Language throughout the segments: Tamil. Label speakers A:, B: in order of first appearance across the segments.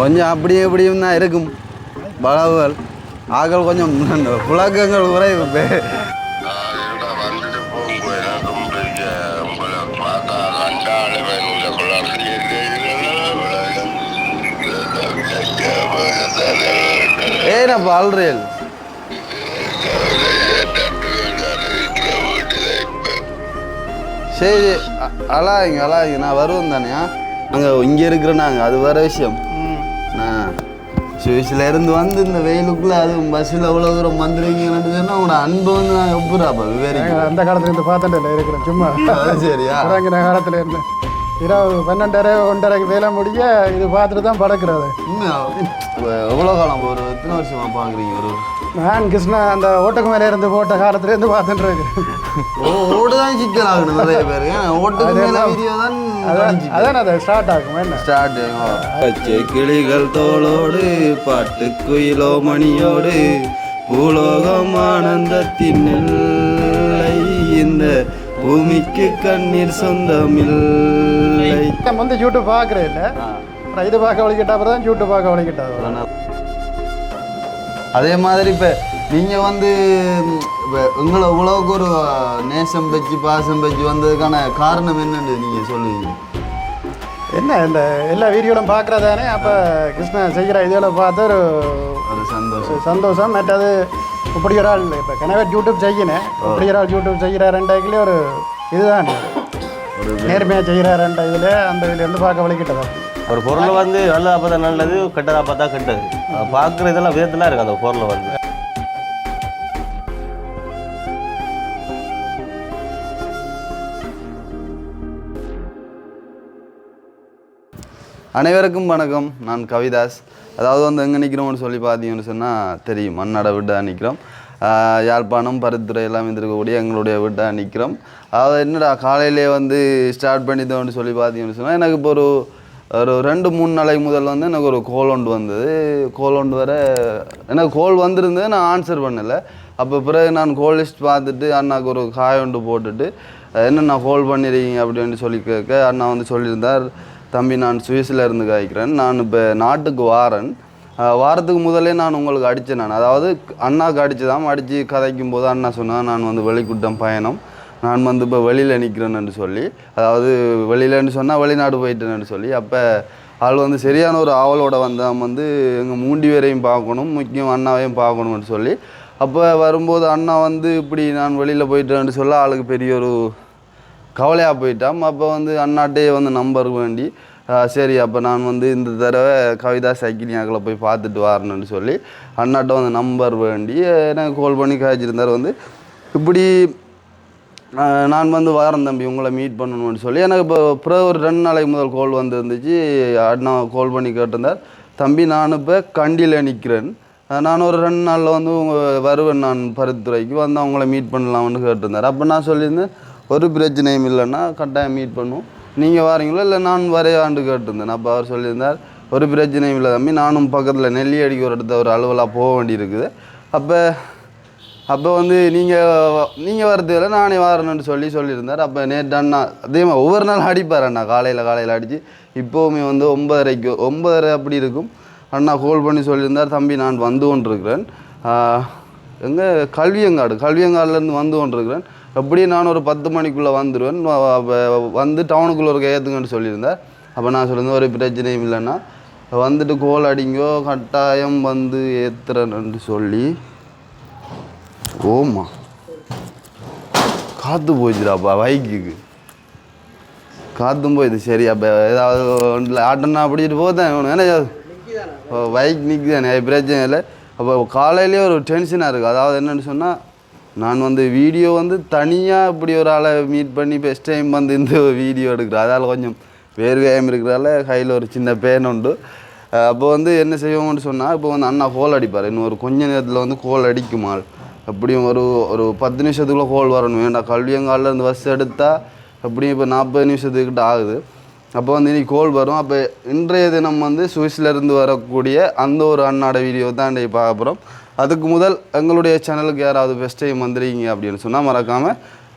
A: கொஞ்சம் அப்படியும் இப்படியும் தான் இருக்கும் வளவுகள் ஆக்கள் கொஞ்சம் புழக்கங்கள் குறைவு ஏனப்பா அல்றேல் சரி அலாயிங்க நான் வருவேன் தானே அங்கே இங்கே இருக்கிறேன் நாங்கள் அது வேறு விஷயம் நான் சுவிஸில் இருந்து வந்து இந்த வெயிலுக்குள்ளே அதுவும் பஸ்ஸில் எவ்வளோ தூரம் வந்துடுவீங்கன்னு சொன்னால் உங்களோட அன்பு வந்து நான் எப்படாப்பா விவரிங்க
B: அந்த காலத்துல இருந்து பார்த்துட்டு இருக்கிறேன் சும்மா
A: சரியா
B: இறங்கின காலத்தில் இருந்து இரவு 12:30 1:30 வேலை முடிய இது பார்த்துட்டு தான் படக்கிறது.
A: எவ்வளோ காலம் ஒரு எத்தனை வருஷமா பார்க்குறீங்க? ஒரு
B: நான் கிருஷ்ணா அந்த ஓட்டுக்கு மேலே இருந்து போட்ட காலத்துலேருந்து பார்த்துட்டு இருக்கேன்.
A: ஓடுதான் சிக்கல் ஆகணும் நிறைய பேர். ஓட்டுக்கு மேலே வீடியோ தான்
B: அதான் அது ஸ்டார்ட் ஆகும். என்ன
A: ஸ்டார்ட் ஆகும்? பச்சை கிளிகள் தோளோடு பாட்டு குயிலோ மணியோடு பூலோகம் ஆனந்தத்தின் எல்லை இந்த பூமிக்கு கண்ணீர் சொந்தமில்லை.
B: வந்து யூடியூப் பார்க்குறேன் இல்லை, இது பார்க்க வழிகிட்டா அப்புறம் தான் யூடியூப் பார்க்க வழிகிட்டா.
A: அதே மாதிரி இப்போ நீங்கள் வந்து உங்களை உலவுக்கு ஒரு நேசம் வச்சு பாசம் வச்சு வந்ததுக்கான காரணம் என்னன்னு நீங்கள் சொல்லுவீங்க?
B: என்ன இந்த எல்லா வீடியோடும் பார்க்குறதானே. அப்போ கிருஷ்ணா செய்கிற இதோட பார்த்து ஒரு சந்தோஷம். மற்றது இப்படி ஒரு ஆள் இப்போ கனவே யூடியூப் செய்யினேன், இப்படி ஒரு ஆள் யூடியூப் செய்கிறாருண்டாக்கிலே ஒரு இதுதான் ஒரு நேர்மையாக செய்கிறாருன்ற இதில் அந்த இதுலேருந்து பார்க்க வழிகிட்டதா.
C: ஒரு பொருளை வந்து நல்லதாக பார்த்தா நல்லது, கெட்டதாக பார்த்தா கெட்டது. பார்க்குற இதெல்லாம் விதத்தில் இருக்குது அந்த பொருளை வந்து.
A: அனைவருக்கும் வணக்கம். நான் கவிதாஸ். அதாவது வந்து எங்கே நிற்கிறோம்னு சொல்லி பார்த்தீங்கன்னு சொன்னால் தெரியும், மண்ணாட வீட்டாக நிற்கிறோம். யாழ்ப்பாணம் பருத்துறை எல்லாம் இருக்கக்கூடிய எங்களுடைய வீட்டாக நிற்கிறோம். அதாவது என்னடா காலையிலே வந்து ஸ்டார்ட் பண்ணிட்டோம்னு சொல்லி பார்த்தீங்கன்னு சொன்னால் எனக்கு இப்போ ஒரு 2-3 நாளைக்கு முதல் வந்து எனக்கு ஒரு கோல் ஒன்று வந்தது. கோல் ஒன்று வர எனக்கு கோல் வந்திருந்தது, நான் ஆன்சர் பண்ணலை. அப்போ பிறகு நான் கோல் லிஸ்ட் பார்த்துட்டு அண்ணாவுக்கு ஒரு காய் ஒன்று போட்டுட்டு என்னென்ன கோல் பண்ணியிருக்கீங்க அப்படின்னு சொல்லி கேட்க அண்ணா வந்து சொல்லியிருந்தார், தம்பி நான் சுவிஸில் இருந்து காய்க்கிறேன், நான் இப்போ நாட்டுக்கு வாரத்துக்கு முதலே நான் உங்களுக்கு அடித்தேன். அதாவது அண்ணாவுக்கு அடித்து கதைக்கும் போது அண்ணா சொன்னால் நான் வந்து வெளிக்கூட்டம் பயணம், நான் வந்து இப்போ வெளியில் நிற்கிறேன்னு சொல்லி, அதாவது வெளியிலன்னு சொன்னால் வெளிநாடு போயிட்டேன்னு சொல்லி. அப்போ ஆள் வந்து சரியான ஒரு ஆவலோட வந்தான், வந்து எங்கள் மூண்டி பேரையும் பார்க்கணும், முக்கியம் அண்ணாவையும் பார்க்கணும்னு சொல்லி. அப்போ வரும்போது அண்ணா வந்து இப்படி நான் வெளியில் போயிட்டேன்னு சொல்ல ஆளுக்கு பெரிய ஒரு கவலையாக போயிட்டான். அப்போ வந்து அண்ணாட்டே வந்து நம்பர் வேண்டி சரி அப்போ நான் வந்து இந்த தடவை கவிதா சைக்கிளியாக்களை போய் பார்த்துட்டு வரணுன்னு சொல்லி அண்ணாட்ட வந்து நம்பர் வேண்டி எனக்கு கால் பண்ணி காய்ச்சிருந்தார். வந்து இப்படி நான் வந்து வாரம் தம்பி உங்களை மீட் பண்ணணும்னு சொல்லி எனக்கு இப்போ அப்புறம் ஒரு 2 நாளைக்கு முதல் கால் வந்து இருந்துச்சு. அண்ணா கால் பண்ணி கேட்டிருந்தார், தம்பி நான் இப்போ கண்டியில் நிற்கிறேன், நான் ஒரு 2 நாளில் வந்து வருவேன், நான் பருத்துறைக்கு வந்து அவங்கள மீட் பண்ணலாம்னு கேட்டிருந்தார். அப்போ நான் சொல்லியிருந்தேன், ஒரு பிரச்சனையும் இல்லைன்னா கட்டாயம் மீட் பண்ணுவோம், நீங்கள் வாரீங்களோ இல்லை நான் வரையாண்டு கேட்டிருந்தேன். அப்போ அவர் சொல்லியிருந்தார், ஒரு பிரச்சனையும் இல்லை தம்பி, நானும் பக்கத்தில் நெல்லியடிக்கு ஒரு இடத்த ஒரு அலுவலாக போக வேண்டியிருக்குது, அப்போ வந்து நீங்கள் வரதுல நானே வரணுன்னு சொல்லியிருந்தார். அப்போ நேற்று அண்ணா அதே மாதிரி ஒவ்வொரு நாள் அடிப்பார் அண்ணா, காலையில் அடித்து இப்போவுமே வந்து 9:30 அப்படி இருக்கும். அண்ணா கால் பண்ணி சொல்லியிருந்தார், தம்பி நான் வந்து கொண்டிருக்கிறேன், எங்கே கல்வியங்காடுலேருந்து வந்து கொண்டிருக்கிறேன், அப்படியே நான் ஒரு 10 மணிக்குள்ளே வந்துடுவேன், வந்து டவுனுக்குள்ளே ஒரு ஏற்றுங்கன்னு சொல்லியிருந்தார். அப்போ நான் சொல்லியிருந்தேன், ஒரு பிரச்சனையும் இல்லைன்னா வந்துட்டு கோல் அடிங்கோ கட்டாயம் வந்து ஏற்றுறேன்னு சொல்லி. ஓமா காற்று போயிடுச்சுடாப்பா, பைக்குக்கு காற்றும் போயிடுது. சரி அப்போ ஏதாவது ஒன்றில் ஆட்டோன்னா அப்படிட்டு போதேன், ஏன்னா பைக் நிற்குதானே, பிரச்சனை இல்லை. அப்போ காலையிலேயே ஒரு டென்ஷனாக இருக்குது. அதாவது என்னென்னு சொன்னால், நான் வந்து வீடியோ வந்து தனியாக இப்படி ஒரு ஆளை மீட் பண்ணி ஃபஸ்ட் டைம் வந்து இந்த வீடியோ எடுக்கிறேன், அதால் கொஞ்சம் வேர்வையாயம் இருக்கிறதால கையில் ஒரு சின்ன பேன் உண்டு. அப்போ வந்து என்ன செய்வோம்னு சொன்னால், இப்போ வந்து அண்ணா கோல் அடிப்பார், இன்னும் ஒரு கொஞ்ச நேரத்தில் வந்து கோல் அடிக்குமாள், அப்படியும் ஒரு 10 நிமிஷத்துக்குள்ளே கோல் வரணும். வேண்டாம் கல்வியங்காலிலேருந்து பஸ் எடுத்தால் அப்படியும் இப்போ 40 நிமிஷத்துக்கிட்ட ஆகுது. அப்போ வந்து இன்றைக்கி கோல் வரும். அப்போ இன்றைய தினம் வந்து சுவிஸ்லேருந்து வரக்கூடிய அந்த ஒரு அண்ணாட வீடியோ தான் இன்றைக்கி பார்க்க போகிறோம். அதுக்கு முதல் எங்களுடைய சேனலுக்கு யாராவது ஃபஸ்ட் டைம் வந்துருக்கீங்க அப்படின்னு சொன்னால் மறக்காமல்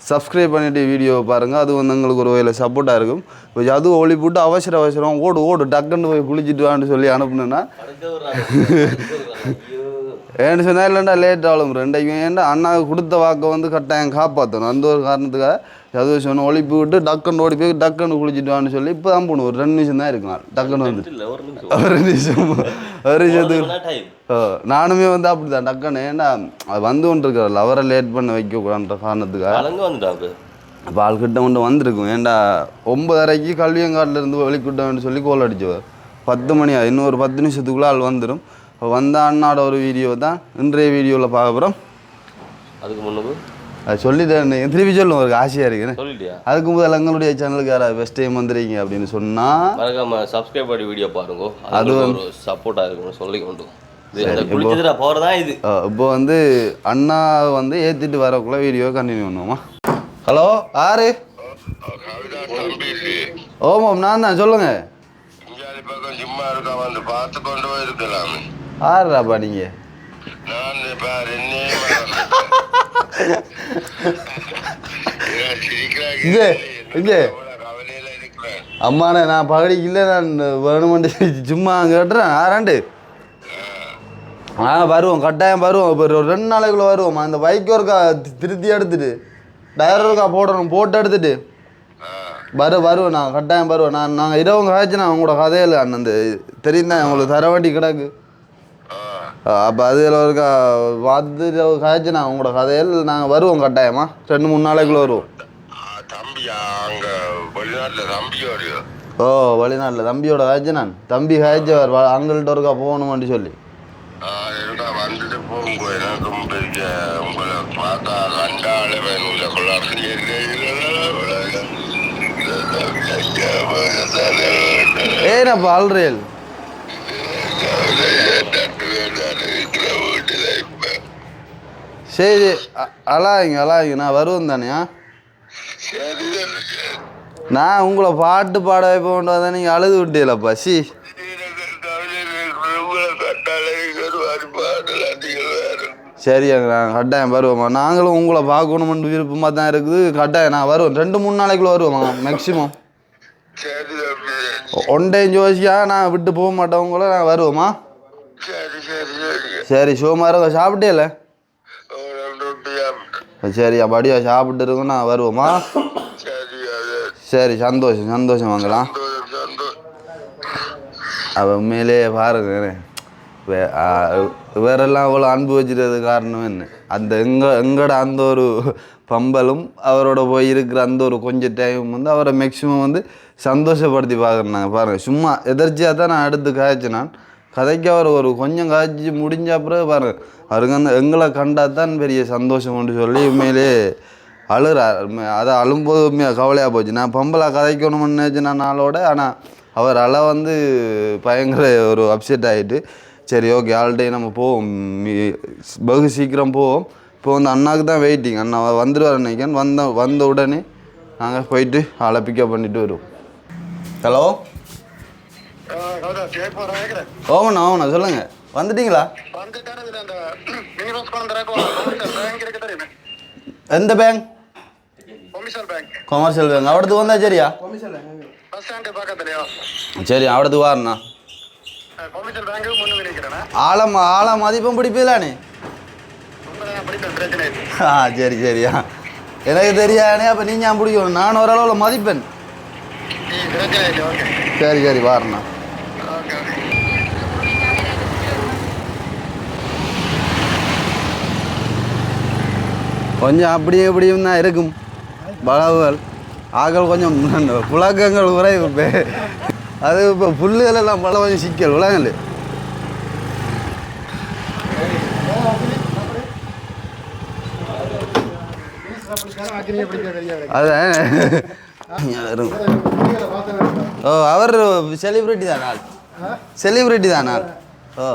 A: சப்ஸ்கிரைப் பண்ணிவிட்டு வீடியோவை பாருங்கள். அது வந்து எங்களுக்கு ஒரு வகையில் சப்போர்ட்டாக இருக்கும். இப்போ அதுவும் ஒளி போட்டு அவசரம் ஓடு டக்குன்னு போய் குளிச்சுட்டு வான்னு சொல்லி அனுப்புனேன்னா ஏன்னு சொன்னால் இல்லைண்டா லேட் ஆகும் ரெண்டைக்கும். ஏன்டா அண்ணாவுக்கு கொடுத்த வாக்கை வந்து கட்டாயம் காப்பாற்றணும். அந்த ஒரு காரணத்துக்காக அது சொன்ன ஒளிப்பு விட்டு டக்குன்னு ஓடி போய் டக்குன்னு குளிச்சுட்டு வான்னு சொல்லி இப்போ தான் போகணும். ஒரு 2 நிமிஷம் தான் இருக்கலாம். டக்குன்னு வந்து ஒரு நிமிஷத்துக்கு நானுமே வந்து அப்படி தான் டக்குன்னு ஏன்னா அது வந்து கொண்டு இருக்கிறாள் அவரை லேட் பண்ண வைக்கக்கூடாதுன்ற காரணத்துக்காக அப்போ ஆள்கிட்ட கொண்டு வந்திருக்கும். ஏன்டா 9:30 கல்வியங்காட்டிலேருந்து வெளிக்கிட்டோன்னு சொல்லி கோல் அடிச்சவர் 10 மணி இன்னும் ஒரு 10 நிமிஷத்துக்குள்ளே ஆள் வந்துடும். வந்த அண்ணாட ஒரு வீடியோ தான் இன்றைய வீடியோவில் பார்க்க போகிறோம்.
C: அதுக்கு முன்னுக்கு
A: அது சொல்லிட்டேன் திருப்பி சொல்லும் ஒரு ஆசையாக இருக்குன்னு
C: சொல்லிட்டியா?
A: அதுக்கு முதல்ல எங்களுடைய சேனலுக்கு யாராவது பெஸ்ட் டைம் வந்துருக்கீங்க அப்படின்னு சொன்னால்
C: மறக்காம சப்ஸ்கிரைப் பண்ணி வீடியோ பாருங்க. அது ஒரு சப்போர்ட்டாக இருக்கும்னு சொல்லி கொண்டு குளிச்சதுல போகிறதா இது.
A: இப்போ வந்து அண்ணா வந்து ஏற்றிட்டு வரக்குள்ள வீடியோ கண்டினியூ பண்ணுவோமா? ஹலோ யாரு? ஓமாம் நான் தான் சொல்லுங்க. ஆறுறாப்பா நீங்கள் அம்மாண்ணே நான் பகடிக்கு இல்லை நான் வேணுமெண்டு சும்மா கேட்டுறேன். ஆறாண்டு வருவோம் கட்டாயம் வருவோம். இப்போ ஒரு 2 நாளைக்குள்ளே வருவோம். அந்த பைக் ஒருக்கா திருத்தி எடுத்துட்டு டயர் ஒருக்கா போட்டு எடுத்துட்டு வருவோம். நான் கட்டாயம் வருவோம். நாங்கள் இரவு காய்ச்சினா அவங்களோட கதையில் அண்ணன் தெரியும் தான் உங்களுக்கு தர வேண்டி கிடக்கு. அப்போ அதில் ஒருக்கா பார்த்து காய்ச்சினா அவங்களோட கதையில் நாங்கள் வருவோம் கட்டாயமா 2-3 நாளைக்குள்ளே வருவோம். ஓ வெளிநாட்டில் தம்பியோட காய்ச்சி நான் தம்பி காய்ச்சவர் அங்கள்கிட்ட ஒருக்கா போகணுமான்னு சொல்லி
D: வந்துட்டு போங்க. எனக்கும் பெரிய உங்களை பார்த்தா கண்டாலே
A: ஏனப்பா ஆல்ரேல் சரி அலாயிங்க நான் வருவேன் தானேயா. நான் உங்களை பாட்டு பாட வைப்ப கொண்டு நீங்கள் அழுது விட்டீங்களப்பா. சி சரியாங்க நான் கட்டாயம் வருவோம்மா. நாங்களும் உங்களை பார்க்கணுமென்று விருப்பமாக தான் இருக்குது. கட்டாயம் நான் வருவோம் 2-3 நாளைக்குள்ளே வருவோம்மா மேக்ஸிமம். 1 டே ஜோசியா நான் விட்டு போக மாட்டேன் உங்களை. நான் வருவோம்மா. சரி சோமாரம் சாப்பிட்டேல சரி அப்படியா சாப்பிட்டு இருக்கோம். நான் வருவோம்மா. சரி சந்தோஷம் வாங்கலாம். அவ உண்மையிலே பாருங்க வேறெல்லாம் அவ்வளோ அன்பு வச்சுருக்கிறது காரணம் என்ன அந்த எங்கட அந்த ஒரு பம்பலும் அவரோட போய் இருக்கிற அந்த ஒரு கொஞ்சம் டைம் வந்து அவரை மேக்ஸிமம் வந்து சந்தோஷப்படுத்தி பார்க்குறேன். பாருங்கள் சும்மா எதர்ச்சியாக தான் நான் எடுத்து காய்ச்சேன். நான் கதைக்கு அவர் ஒரு கொஞ்சம் காய்ச்சி முடிஞ்ச அப்புறம் பாருங்கள் அவருக்கு அந்த எங்களை கண்டால் தான் பெரிய சந்தோஷம்னு சொல்லி உண்மையிலே அழுறார். அதை அழும்போது உண்மையாக கவலையாக போச்சு. நான் பம்பலாக கதைக்கணும்னு நினச்சேன் நான் நாளோட. ஆனால் அவர் அலை வந்து பயங்கர ஒரு அப்செட் ஆகிட்டு சரி ஓகே ஆல்ரெடி நம்ம போவோம் வெகு சீக்கிரம் போவோம். இப்போ வந்து அண்ணாவுக்கு தான் வெயிட்டிங். அண்ணா வந்துடுவார் நினைக்கிறேன். வந்த உடனே நாங்கள் போயிட்டு ஆளை பிக்கப் பண்ணிட்டு வருவோம். ஹலோ ஓமண்ணா சொல்லுங்கள் வந்துட்டீங்களா? எந்த பேங்க்? Commercial bank. அവിടുത്തെ வந்தா சரியா? சரி அവിടുത്തെ வாருண்ணா. ஆழம் மதிப்பம் பிடிப்பீங்களானே? சரியா எனக்கு தெரியானே. அப்போ நீ ஞான் பிடிக்கணும். நான் ஓரளவில் மதிப்பேன். சரி வாருண்ணா. கொஞ்சம் அப்படியே இப்படியும் தான் இருக்கும் வளவுகள். ஆக்கள் கொஞ்சம் புழக்கங்கள் குறைவு. அது இப்போ புல்லுகள் எல்லாம் பல கொஞ்சம் சிக்கல் விளங்கல். அதான் ஓ அவர் செலிப்ரிட்டி தான் ஆள். ஓ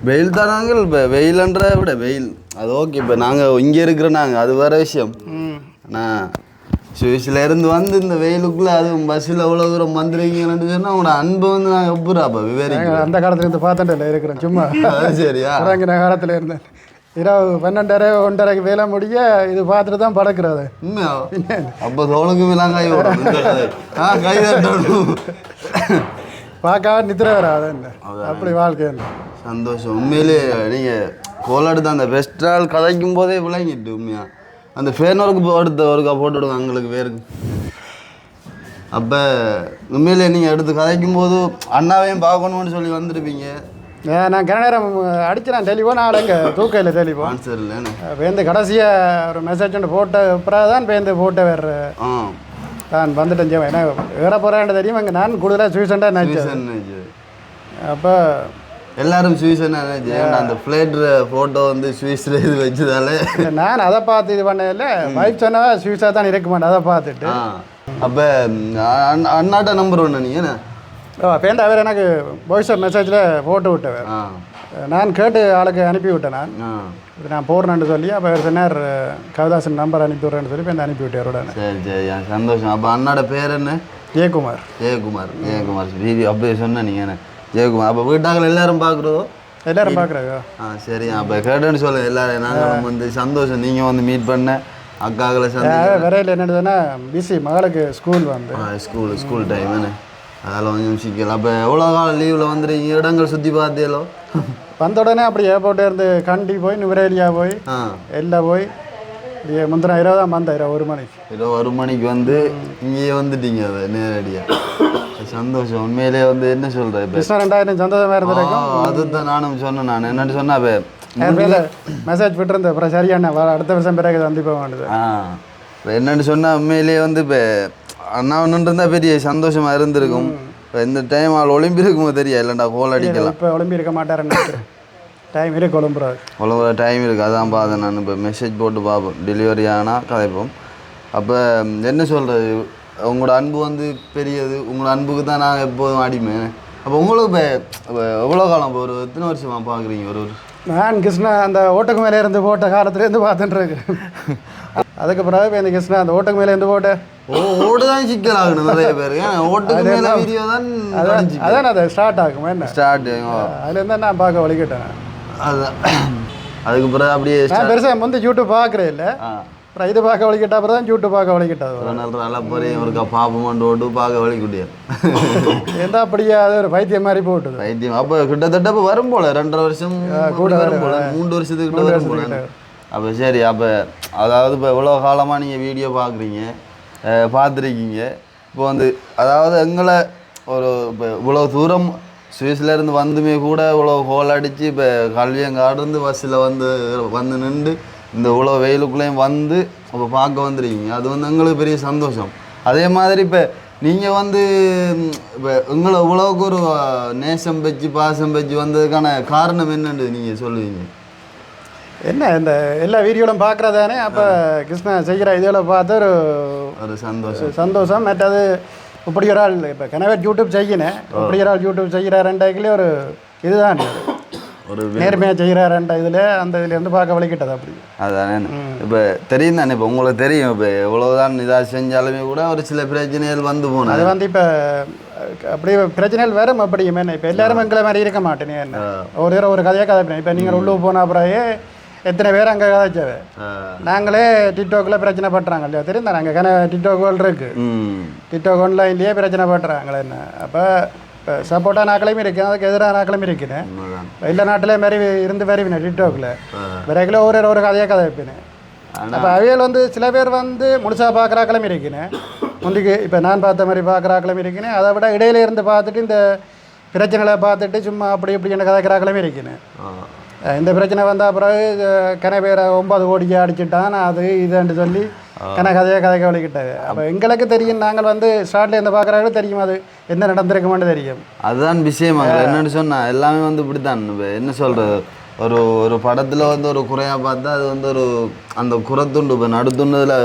A: வெயில் தானாங்க. இப்போ வெயிலன்ற விட வெயில் அது ஓகே. இப்போ நாங்கள் இங்கே இருக்கிற நாங்கள் அது வேறு விஷயம். ஆனால் சுவிஸ்ல இருந்து வந்து இந்த வெயிலுக்குள்ள அதுவும் பஸ்ஸில் எவ்வளோ தூரம் வந்துருக்கீங்கன்னு சொன்னால் உங்களோட அன்பு வந்து நான் எப்படாப்பா விவரிக்கிறேன்.
B: அந்த காலத்துல இருந்து பார்த்துட்டு இருக்கிறேன் சும்மா
A: சரியா
B: இறங்கின காலத்தில் இருந்தேன். இரவு 12:30 1:30 வேலை முடிய இது பார்த்துட்டு தான் படக்கிறது.
A: உண்மையா? அப்போ தோளுக்கு விலாம் கை வரும் கை தட்டணும்
B: பார்க்காம நித்திர வராது அப்படி வாழ்க்கை.
A: சந்தோஷம். உண்மையிலே நீங்கள் கோலாடுத்த அந்த பெஸ்ட்ரால் கதைக்கும் போதே விளங்கிட்டு உண்மையா அந்த ஃபேனோருக்கு எடுத்து ஒருக்கா போட்டு விடுங்க எங்களுக்கு பேருக்கு. அப்போ உண்மையிலே நீங்கள் எடுத்து கதைக்கும் போது அண்ணாவையும் பார்க்கணும்னு சொல்லி வந்திருப்பீங்க.
B: நான் கிண நேரம் அடிக்கிறேன் டெலிஃபோன் ஆள் எங்கே தூக்கையில் டெலிஃபோன்
A: ஆன்சர் இல்லைன்னு
B: பேருந்து கடைசியாக ஒரு மெசேஜ் ஒன்று போட்ட அப்புறம் தான் பேருந்து போட்ட வேறு நான் வந்துட்டேன். ஏன்னா வேற போகிறேன் தெரியும். அங்கே நான் கூடுதலாக சுவிசண்டாக நினச்சேன். அப்போ
A: எல்லாரும் சுவிசன் அந்த ஃப்ளைட்ல ஃபோட்டோ வந்து சுவிஸில் இது வச்சதால
B: நான் அதை பார்த்து இது பண்ணதில்ல. வைஃப் சொன்னா சுவிஸாக தான் இருக்க மாட்டேன். அதை பார்த்துட்டு
A: அப்போ அண்ணாட்ட நம்பர் ஒன்று நீங்கள்
B: பேருந்து அவர் எனக்கு வாய்ஸ் மெசேஜில் போட்டு விட்டவர். நான் கேட்டு ஆளுக்கு அனுப்பி விட்டேன். நான் போடுறேன்னு சொல்லி அப்போ அவர் சொன்னார் கவிதாசன் நம்பர் அனுப்பி விட்றேன்னு சொல்லி இப்போ அனுப்பி விட்டார் உடனே.
A: சரி சரி சந்தோஷம். அப்போ அண்ணாட பேர் என்ன?
B: ஜெயக்குமார்.
A: ஜெயக்குமார் வீடியோ அப்படியே சொன்னேன் நீங்கள் என்ன ஜெயக்குமார். அப்போ வீட்டாக்கள் எல்லாரும் பார்க்குறதோ?
B: எல்லாரும் பார்க்குறாங்க.
A: சரி. அப்போ கேட்டேன்னு சொல்லுங்கள் எல்லாரும். நாங்களும் வந்து சந்தோஷம் நீங்கள் வந்து மீட் பண்ண அக்காக்களை
B: விரையில் என்னதுன்னா பிசி மகளுக்கு ஸ்கூல் வந்து
A: ஸ்கூல் டைம் என்ன அதில் கொஞ்சம் சிக்கல். அப்போ எவ்வளோ காலம் லீவில் வந்துருக்கீங்க? இடங்கள் சுற்றி பார்த்தீங்களோ?
B: வந்த உடனே அப்படி ஏர்போர்ட்டே இருந்து கண்டி போய் நுவரேலியா போய் எல்லாம் போய் முந்தின 20 வந்தேன் 1 மணிக்கு.
A: 1 மணிக்கு வந்து இங்கேயே வந்துட்டீங்க. அதை நேரடியாக சந்தோஷம். உண்மையிலே வந்து என்ன சொல்கிறேன் இப்போ
B: 2000 சந்தோஷமாக இருந்திருக்கும்.
A: அதுதான் நானும் சொன்னேன். நான் என்னென்னு சொன்னேன் அப்போ
B: மெசேஜ் விட்டுருந்தேன். அப்புறம் சரியான அடுத்த வருஷம் பிறகு வந்து போக வேண்டியது.
A: இப்போ என்னென்னு சொன்னால் உண்மையிலேயே வந்து இப்போ அண்ணா ஒன்று இருந்தால் பெரிய சந்தோஷமாக இருந்திருக்கும். இப்போ இந்த டைம் ஆள் ஒலிம்பி இருக்குமோ தெரியா இல்லைண்டா கோல் அடிக்கலாம்.
B: இப்போ ஒலிம்பி இருக்க மாட்டாருன்னு டைம் இருக்கு.
A: கொழும்புற டைம் இருக்குது. அதான் பார்த்தேன் நான். இப்போ மெசேஜ் போட்டு பார்ப்போம். டெலிவரி ஆனால் கதைப்போம். அப்போ என்ன சொல்கிறது உங்களோட அன்பு வந்து பெரியது. உங்களோட அன்புக்கு தான் நான் எப்போதும் அடிமை. அப்போ உங்களுக்கு இப்போ எவ்வளோ காலம் இப்போ ஒரு எத்தனை வருஷமாக பார்க்குறீங்க? ஒரு
B: நான் கிருஷ்ணா அந்த ஓட்டுக்கு மேலே இருந்து போட்ட காலத்துலேருந்து பார்த்துட்டுருக்கேன். அதுக்கு பிறகு இப்போ இந்த கிருஷ்ணா அந்த ஓட்டுக்கு மேலே இருந்து போட்ட
A: ஓடு தான் சிக்கல் ஆகணும் நிறைய பேர். ஓட்டுக்கு மேலே வீடியோ தான்
B: அதான் அது ஸ்டார்ட் ஆகும். என்ன
A: ஸ்டார்ட்
B: அதுலேருந்து நான் பார்க்க வலிக்கிட்டேன்.
A: அதுதான் அதுக்கு பிறகு அப்படியே
B: நான் பெருசாக வந்து யூடியூப் பார்க்குறேன் இல்லை. அப்புறம் இது பார்க்க வலிக்கிட்ட அப்புறம் தான் யூடியூப் பார்க்க வலிக்கிட்டது.
A: நல்லா போகிறேன் ஒரு பாப்பமண்டு ஓட்டு பார்க்க வலிக்கிட்டியா
B: எந்த அப்படியே அது ஒரு பைத்தியம் மாதிரி போட்டுது.
A: பைத்தியம். அப்போ கிட்டத்தட்ட இப்போ வரும் போல 2.5 வருஷம் கூட வரும் போல 3 வருஷத்துக்கிட்ட வரும் போல. அப்போ சரி. அப்போ அதாவது இப்போ இவ்வளோ காலமாக நீங்கள் வீடியோ பார்க்குறீங்க பார்த்துருக்கீங்க. இப்போ வந்து அதாவது எங்களை ஒரு இப்போ இவ்வளோ தூரம் சுவிஸ்லேருந்து வந்துமே கூட இவ்வளோ ஹோல் அடித்து இப்போ கல்வியங்காடுருந்து பஸ்ஸில் வந்து நின்று இந்த இவ்வளோ வெயிலுக்குள்ளேயும் வந்து இப்போ பார்க்க வந்துருக்கீங்க. அது வந்து எங்களுக்கு பெரிய சந்தோஷம். அதே மாதிரி இப்போ நீங்கள் வந்து இப்போ உங்களை இவ்வளோக்கு ஒரு நேசம் வச்சு பாசம் வச்சு வந்ததுக்கான காரணம் என்னன்னு நீங்கள் சொல்லுவீங்க?
B: என்ன இந்த எல்லா வீடியோலும் பார்க்குறதானே. அப்போ கிருஷ்ணா செய்கிற இதெல்லாம் பார்த்து ஒரு சந்தோஷம். மற்றது இப்படி ஒரு ஆள் இப்போ கனவேட் யூடியூப் செய்யினேன். இப்படி ஒரு ஆள் யூடியூப் செய்கிறாருண்டாக்கிலே ஒரு இதுதான் ஒரு நேர்மையாக செய்கிறாருன்ற இதில் அந்த இதுலேருந்து பார்க்க வலிக்கிட்டது அப்படி.
A: அதானே இப்போ தெரியும் தானே. இப்போ உங்களுக்கு தெரியும் இப்போ எவ்வளோதான் இதாக செஞ்சாலுமே கூட ஒரு சில பிரச்சனைகள் வந்து போகணும்.
B: அது வந்து இப்போ அப்படி பிரச்சனைகள் வரும். அப்படியுமே இப்போ எல்லாரும் எங்களை மாதிரி இருக்க மாட்டேனே. என்ன ஒரு கதையாக கதைப்பேன். இப்போ நீங்கள் உள்ளே போன அப்புறமே எத்தனை பேர் அங்கே கதைச்சவை. நாங்களே டிக்டாக்கில் பிரச்சனை பட்டுறாங்க இல்லையா தெரியும் தானே. அங்கே டிக்டாக் வேர்ல்டு இருக்குது. டிக்டாக் ஆன்லைன்லேயே பிரச்சனை பட்டுறாங்களே. என்ன அப்போ இப்போ சப்போர்ட்டாக நாட்களையும் இருக்குது, அதுக்கு எதிராக நாட்களும் இருக்குது. எல்லா நாட்டிலே மாரி இருந்து வருவினேன் டிக்டாக்கில் விரைவில் ஒரு கதையாக கதை வைப்பினேன். அப்போ அவையில் வந்து சில பேர் வந்து முழுசாக பார்க்குறாக்களும் இருக்குன்னு முந்திக்கு இப்போ நான் பார்த்த மாதிரி பார்க்குறாக்களும் இருக்குன்னு. அதை விட இடையில இருந்து பார்த்துட்டு இந்த பிரச்சனைகளை பார்த்துட்டு சும்மா அப்படி இப்படி என்ன கதைக்கிறாக்களும் இருக்குன்னு. இந்த பிரச்சனை வந்தால் பிறகு கனவேரை 9 கோடிக்கு அடிச்சுட்டான் அது இதுன்னு சொல்லி கதையை கதைக்க வலிக்கிட்டாங்க. அப்போ எங்களுக்கு தெரியும். நாங்கள் வந்து ஸ்டார்ட்ல இருந்து பார்க்குறாங்க தெரியும் அது என்ன நடந்திருக்குமான்னு தெரியும்.
A: அதுதான் விஷயம். என்னென்னு சொன்னால் எல்லாமே வந்து இப்படி தான். என்ன சொல்கிறது ஒரு படத்தில் வந்து ஒரு குறையாக பார்த்தா அது வந்து ஒரு அந்த குறத்துண்டு இப்போ நடுத்துண்டதில்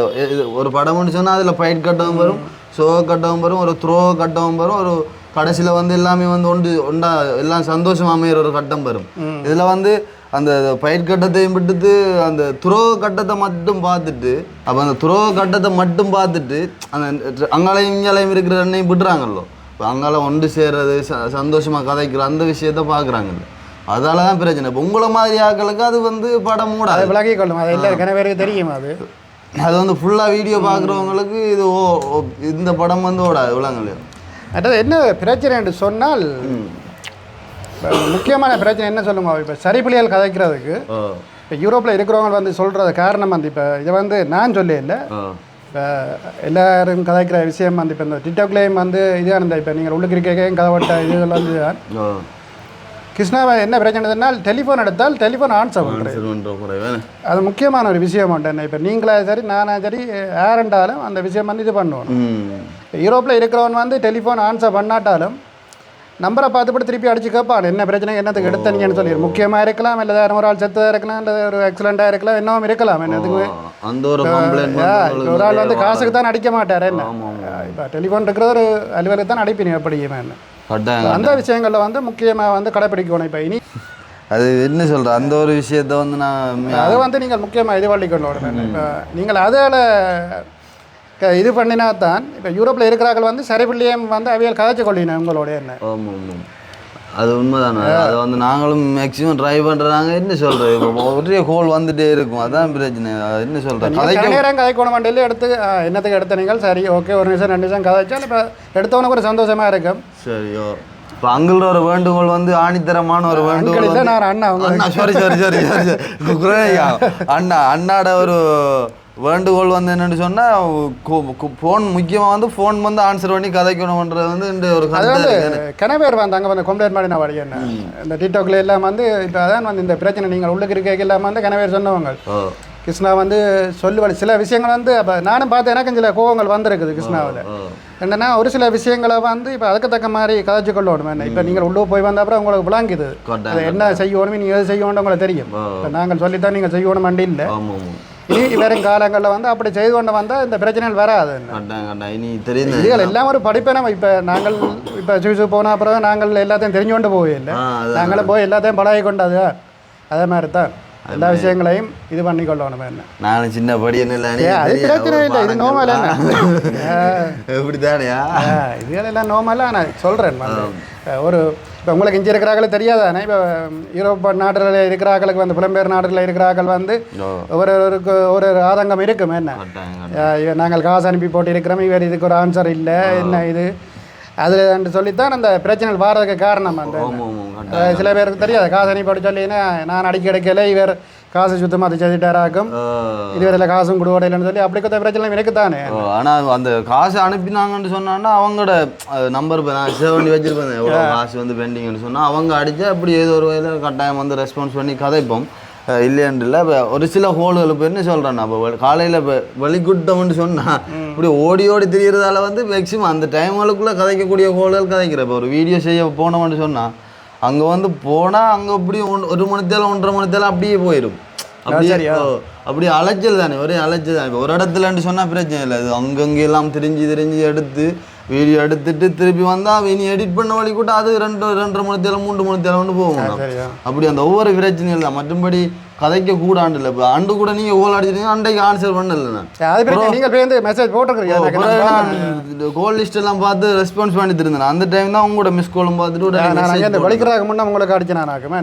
A: ஒரு படம்னு சொன்னால் அதில் ஃபைட் கட்டவும் வரும், ஷோ கட்டவும் வரும், ஒரு த்ரோ கட்டவும் வரும், ஒரு கடைசியில் வந்து எல்லாமே வந்து ஒன்றா எல்லாம் சந்தோஷம் அமைகிற ஒரு கட்டம் வரும். இதில் வந்து அந்த பயிர் கட்டத்தையும் விட்டுட்டு அந்த துரோக கட்டத்தை மட்டும் பார்த்துட்டு அப்போ அந்த துரோக கட்டத்தை மட்டும் பார்த்துட்டு அந்த அங்காலையும் இங்காலையும் இருக்கிற எண்ணெயும் விடுறாங்கல்லோ இப்போ அங்கால ஒன்று சேர்றது சந்தோஷமாக கதைக்கிற அந்த விஷயத்த பார்க்குறாங்கல்ல அதால தான் பிரச்சனை இப்போ உங்களை மாதிரி ஆட்களுக்கு அது வந்து படம் மூட
B: அதை விலகி கொள்ளும் அது எல்லா பேருக்கு தெரியும் அது
A: வந்து ஃபுல்லாக வீடியோ பார்க்குறவங்களுக்கு இது இந்த படம் வந்து ஓடாது விளங்கலையோ
B: அதாவது என்ன பிரச்சனை என்று சொன்னால் முக்கியமான பிரச்சனை என்ன சொல்லுங்க இப்போ சரிப்புலியால் கதைக்கிறதுக்கு இப்போ யூரோப்பில் இருக்கிறவங்க வந்து சொல்கிறது காரணம் வந்து இப்போ இதை வந்து நான் சொல்ல இல்லை இப்போ எல்லோரும் கதைக்கிற விஷயம் வந்து இப்போ இந்த டிக்டாக்லேயும் வந்து இதுதான் இருந்தால் இப்போ நீங்கள் உள்ளுக்கு இருக்கையும் கதைப்பட்ட இதுகள் வந்து தான் கிருஷ்ணாவை என்ன பிரச்சனைனால் டெலிஃபோன் எடுத்தால் டெலிஃபோன் ஆன்சர் பண்ணுறது அது முக்கியமான ஒரு விஷயம் உண்டு இப்போ நீங்களா சரி நானா சரி யாருண்டாலும் அந்த விஷயம் வந்து இது பண்ணுவோம் யூரோப்பில் இருக்கிறவன் வந்து டெலிஃபோன் ஆன்சர் பண்ணாட்டாலும் நம்பரை பார்த்துப்பட்டு திருப்பி அடிச்சு கேட்பான் என்ன பிரச்சனை என்னத்துக்கு எடுத்தீங்கன்னு சொல்லி முக்கியமாக இருக்கலாம் இல்லை வேறு ஒரு ஆள் செத்ததாக இருக்கலாம் இல்லை ஒரு ஆக்சிடெண்ட்டாக இருக்கலாம் இன்னும் இருக்கலாம் என்னதுக்கு ஒரு ஆள் வந்து காசுக்கு தான் அடிக்க மாட்டார் என்ன இப்போ டெலிஃபோன் இருக்கிற ஒரு அலுவலுக்கு தான் அடிப்பீங்க எப்படியுமே என்ன அந்த விஷயங்களில் வந்து முக்கியமாக வந்து கடைப்பிடிக்கணும் இப்போ இனி
A: அது என்ன சொல்கிற அந்த ஒரு விஷயத்த வந்து நான்
B: அதை வந்து நீங்கள் முக்கியமாக இது பண்ணிக்கணும் இப்போ நீங்கள் அதில் இது பண்ணினா தான் இப்போ யூரோப்பில் இருக்கிறார்கள் வந்து சரிபிள்ளையும் வந்து அவையில் கதைச்சு கொள்ளினேன் உங்களோட என்ன
A: அது உண்மைதானே அதை வந்து நாங்களும் மேக்ஸிமம் ட்ரை பண்ணுறாங்க என்ன சொல்கிறது இப்போ ஒரே கோல் வந்துகிட்டே இருக்கும் அதான் பிரச்சனை என்ன சொல்கிறேன்
B: நேரம் கதைக்கணும் வண்டியில் எடுத்து என்னத்துக்கு எடுத்த நீங்கள் சரி ஓகே ஒரு நிமிஷம் 2 நிமிஷம் கதைச்சால் இப்போ எடுத்தவனுக்கு ஒரு சந்தோஷமாக இருக்கும்
A: சரியோ இப்போ அங்கிள் ஒரு வேண்டுகோள் வந்து ஆணித்தரமான ஒரு வேண்டுகோள்
B: நான் அண்ணா
A: சாரி அண்ணாட ஒரு வேண்டுகோள் வந்து என்னென்னு சொன்னால் ஃபோன் முக்கியமாக வந்து ஃபோன் வந்து ஆன்சர் பண்ணி கதைக்கணுன்றது வந்து இந்த ஒரு
B: கணவர் வந்து அங்கே வந்து கம்ப்ளைண்ட் பண்ணி நான் வழி என்ன இந்த டிக்டாக்ல எல்லாம் வந்து இப்போ அதான் வந்து இந்த பிரச்சனை நீங்கள் உள்ளுக்கு இருக்க எல்லாம் வந்து கணவர் சொன்னவங்க கிருஷ்ணா வந்து சொல்லுவாள் சில விஷயங்கள் வந்து அப்போ நானும் பார்த்து எனக்கு சில கோவங்கள் வந்திருக்குது கிருஷ்ணாவில் என்னென்னா ஒரு சில விஷயங்களை வந்து இப்போ அதுக்கு தக்க மாதிரி கதைச்சு கொள்ளணும் என்ன இப்போ நீங்கள் உள்ளே போய் வந்த அப்புறம் உங்களுக்கு விளங்குது அது என்ன செய்யணும் நீங்கள் எது செய்யணும் உங்களுக்கு தெரியும் இப்போ நாங்கள் சொல்லித்தான் நீங்கள் செய்யணும் வண்டி இல்லை இனி வரும் காலங்களில் வந்து அப்படி செய்து கொண்டு வந்தால் இந்த பிரச்சனைகள் வராது இதுகள் எல்லாம் ஒரு படிப்பை நம்ம இப்போ நாங்கள் இப்போ சுவிசு போன அப்புறம் நாங்கள் எல்லாத்தையும் தெரிஞ்சு கொண்டு போகல நாங்களும் போய் எல்லாத்தையும் பழகி கொண்டது அதே மாதிரி தான் எல்லா விஷயங்களையும் இது பண்ணி கொள்ளணும் என்ன
A: நானும் சின்ன படி என்ன
B: அது பிரச்சனை இல்லை இது நோமல்
A: எப்படிதானயா
B: இதுகளெல்லாம் நோமலாக நான் சொல்கிறேன் ஒரு இப்போ உங்களுக்கு இங்கே இருக்கிறாங்களே தெரியாதானே இப்போ யூரோப் நாடுகளில் இருக்கிறார்களுக்கு வந்து புலம்பெயர் நாடுகளில் இருக்கிறார்கள் வந்து ஒரு ஆதங்கம் இருக்கும் என்ன நாங்கள் காசு அனுப்பி போட்டு இருக்கிறோம் இவர் இதுக்கு ஒரு ஆன்சர் இல்லை என்ன இது அது என்று சொல்லித்தான் அந்த பிரச்சனைகள் வாரதுக்கு காரணம் அந்த சில பேருக்கு தெரியாது காசு அனுப்பி போட்டு சொல்லினா நான் அடிக்க கிடைக்கல இவர் காசு சுத்தமாக அது செய்துட்டாராக்கும் இதுவரையில் காசும் கொடுவடையிலன்னு சொல்லி அப்படி கொத்த பிரச்சனை எனக்கு தானே
A: ஆனால் அந்த காசு அனுப்பினாங்கன்னு சொன்னான்னா அவங்களோட நம்பர் நான் சேவ் பண்ணி வச்சிருப்பேன் எவ்வளோ காசு வந்து பெண்டிங்னு சொன்னால் அவங்க அடித்தா அப்படி ஏதோ ஒரு வகையில் கட்டாயம் வந்து ரெஸ்பான்ஸ் பண்ணி கதைப்போம் இல்லையன்றில்ல இப்போ ஒரு சில ஹோல்கள் இப்போ என்ன சொல்கிறேன் அப்போ காலையில் இப்போ வெளிக்குட்டம்னு சொன்னால் இப்படி ஓடி ஓடி திரிகிறதால வந்து மேக்ஸிமம் அந்த டைம்களுக்குள்ளே கதைக்கக்கூடிய ஹோல்கள் கதைக்கிறேன் இப்போ ஒரு வீடியோ செய்ய போனோம்னு சொன்னால் அங்கே வந்து போனால் அங்கே அப்படி 1 மணித்தேலம் 1.5 மணித்தேலம் அப்படியே போயிடும் அப்படி அலைச்சல் தானே ஒரே அலைச்சல் தான் இப்போ ஒரு இடத்துலன்னு சொன்னால் பிரச்சனை இல்லை அது அங்கங்கெல்லாம் திரிஞ்சு எடுத்து வீடியோ எடுத்துட்டு திருப்பி வந்தால் இனி எடிட் பண்ண வழி கூட அது 2.5 மணித்தேலம் 3 மணித்தேலம்னு போகும் அப்படி அந்த ஒவ்வொரு பிரச்சனையும் தான் மற்றபடி கதைக்க கூட ஆண்டு இல்லை இப்போ ஆண்டு கூட நீங்கள் கோல் அடிச்சிருக்கீங்க அன்றைக்கு ஆன்சர் பண்ணல
B: நீங்கள் மெசேஜ் போட்டுருக்கீங்க
A: கோல் லிஸ்ட் எல்லாம் பார்த்து ரெஸ்பான்ஸ் பண்ணிட்டு இருந்தேன் அந்த டைம் தான் உங்களோட மிஸ் கோலும் பார்த்துட்டு
B: வலிக்கிறாங்க முன்னே உங்களுக்கு அடிச்சேனாக்குமே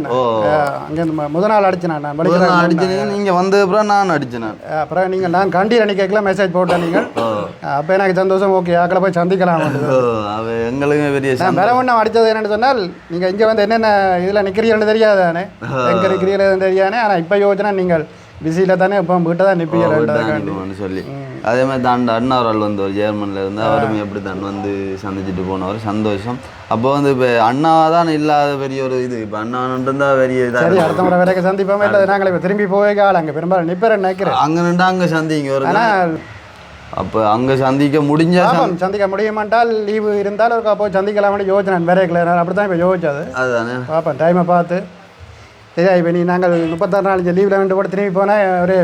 B: அங்கே முதல் நாள் அடிச்சேன் நான்
A: அடிச்சீங்க நீங்கள் வந்த அப்புறம் நான் அடிச்சேன்
B: அப்புறம் நீங்கள் நான் கண்டி அன்னைக்கெல்லாம் மெசேஜ் போட்டேன் நீங்கள் அப்போ எனக்கு சந்தோஷம் ஓகே ஆக்களை போய் சந்திக்கலாம்
A: எங்களுக்கு பெரிய
B: வேற ஒன்றும் அடித்தது என்னென்னு சொன்னால் நீங்கள் இங்கே வந்து என்னென்ன இதில் நிற்கிறீங்கன்னு தெரியாதானே எங்கே இருக்கிறீங்கன்னு தெரியானே ஆனால் இப்போ யோசனை நீங்கள் பிஸியில் தானே இப்போ வீட்டை தான் நிற்பீங்கன்னு
A: சொல்லி அதே மாதிரி தான் அண்ணா அவர்கள் வந்து ஒரு ஜெர்மனில் இருந்து அவருமே எப்படி தான் வந்து சந்திச்சுட்டு போனவர் சந்தோஷம் அப்போ வந்து இப்போ அண்ணாவாக தான் இல்லாத பெரிய ஒரு இது இப்போ அண்ணான்ட்டு பெரிய இதாக
B: சரி அடுத்த முறை வரைக்கும் சந்திப்போமே இல்லை நாங்கள் இப்போ திரும்பி போவே கால அங்கே பெரும்பாலும் நிற்பேன் நினைக்கிறேன்
A: அங்கே நின்று அங்கே சந்திங்க ஒரு அப்போ அங்கே சந்திக்க
B: சந்திக்க முடியுமாட்டால் லீவு இருந்தாலும் ஒரு போய் சந்திக்கலாம்னு யோசனை வேற அப்படி தான் இப்போ யோசிச்சது
A: அதுதானே
B: பார்ப்பேன் டைமை பார்த்து சரியா இப்போ நீங்கள் 36 நாள் லீவில் வந்து கூட திரும்பி போனால் ஒரே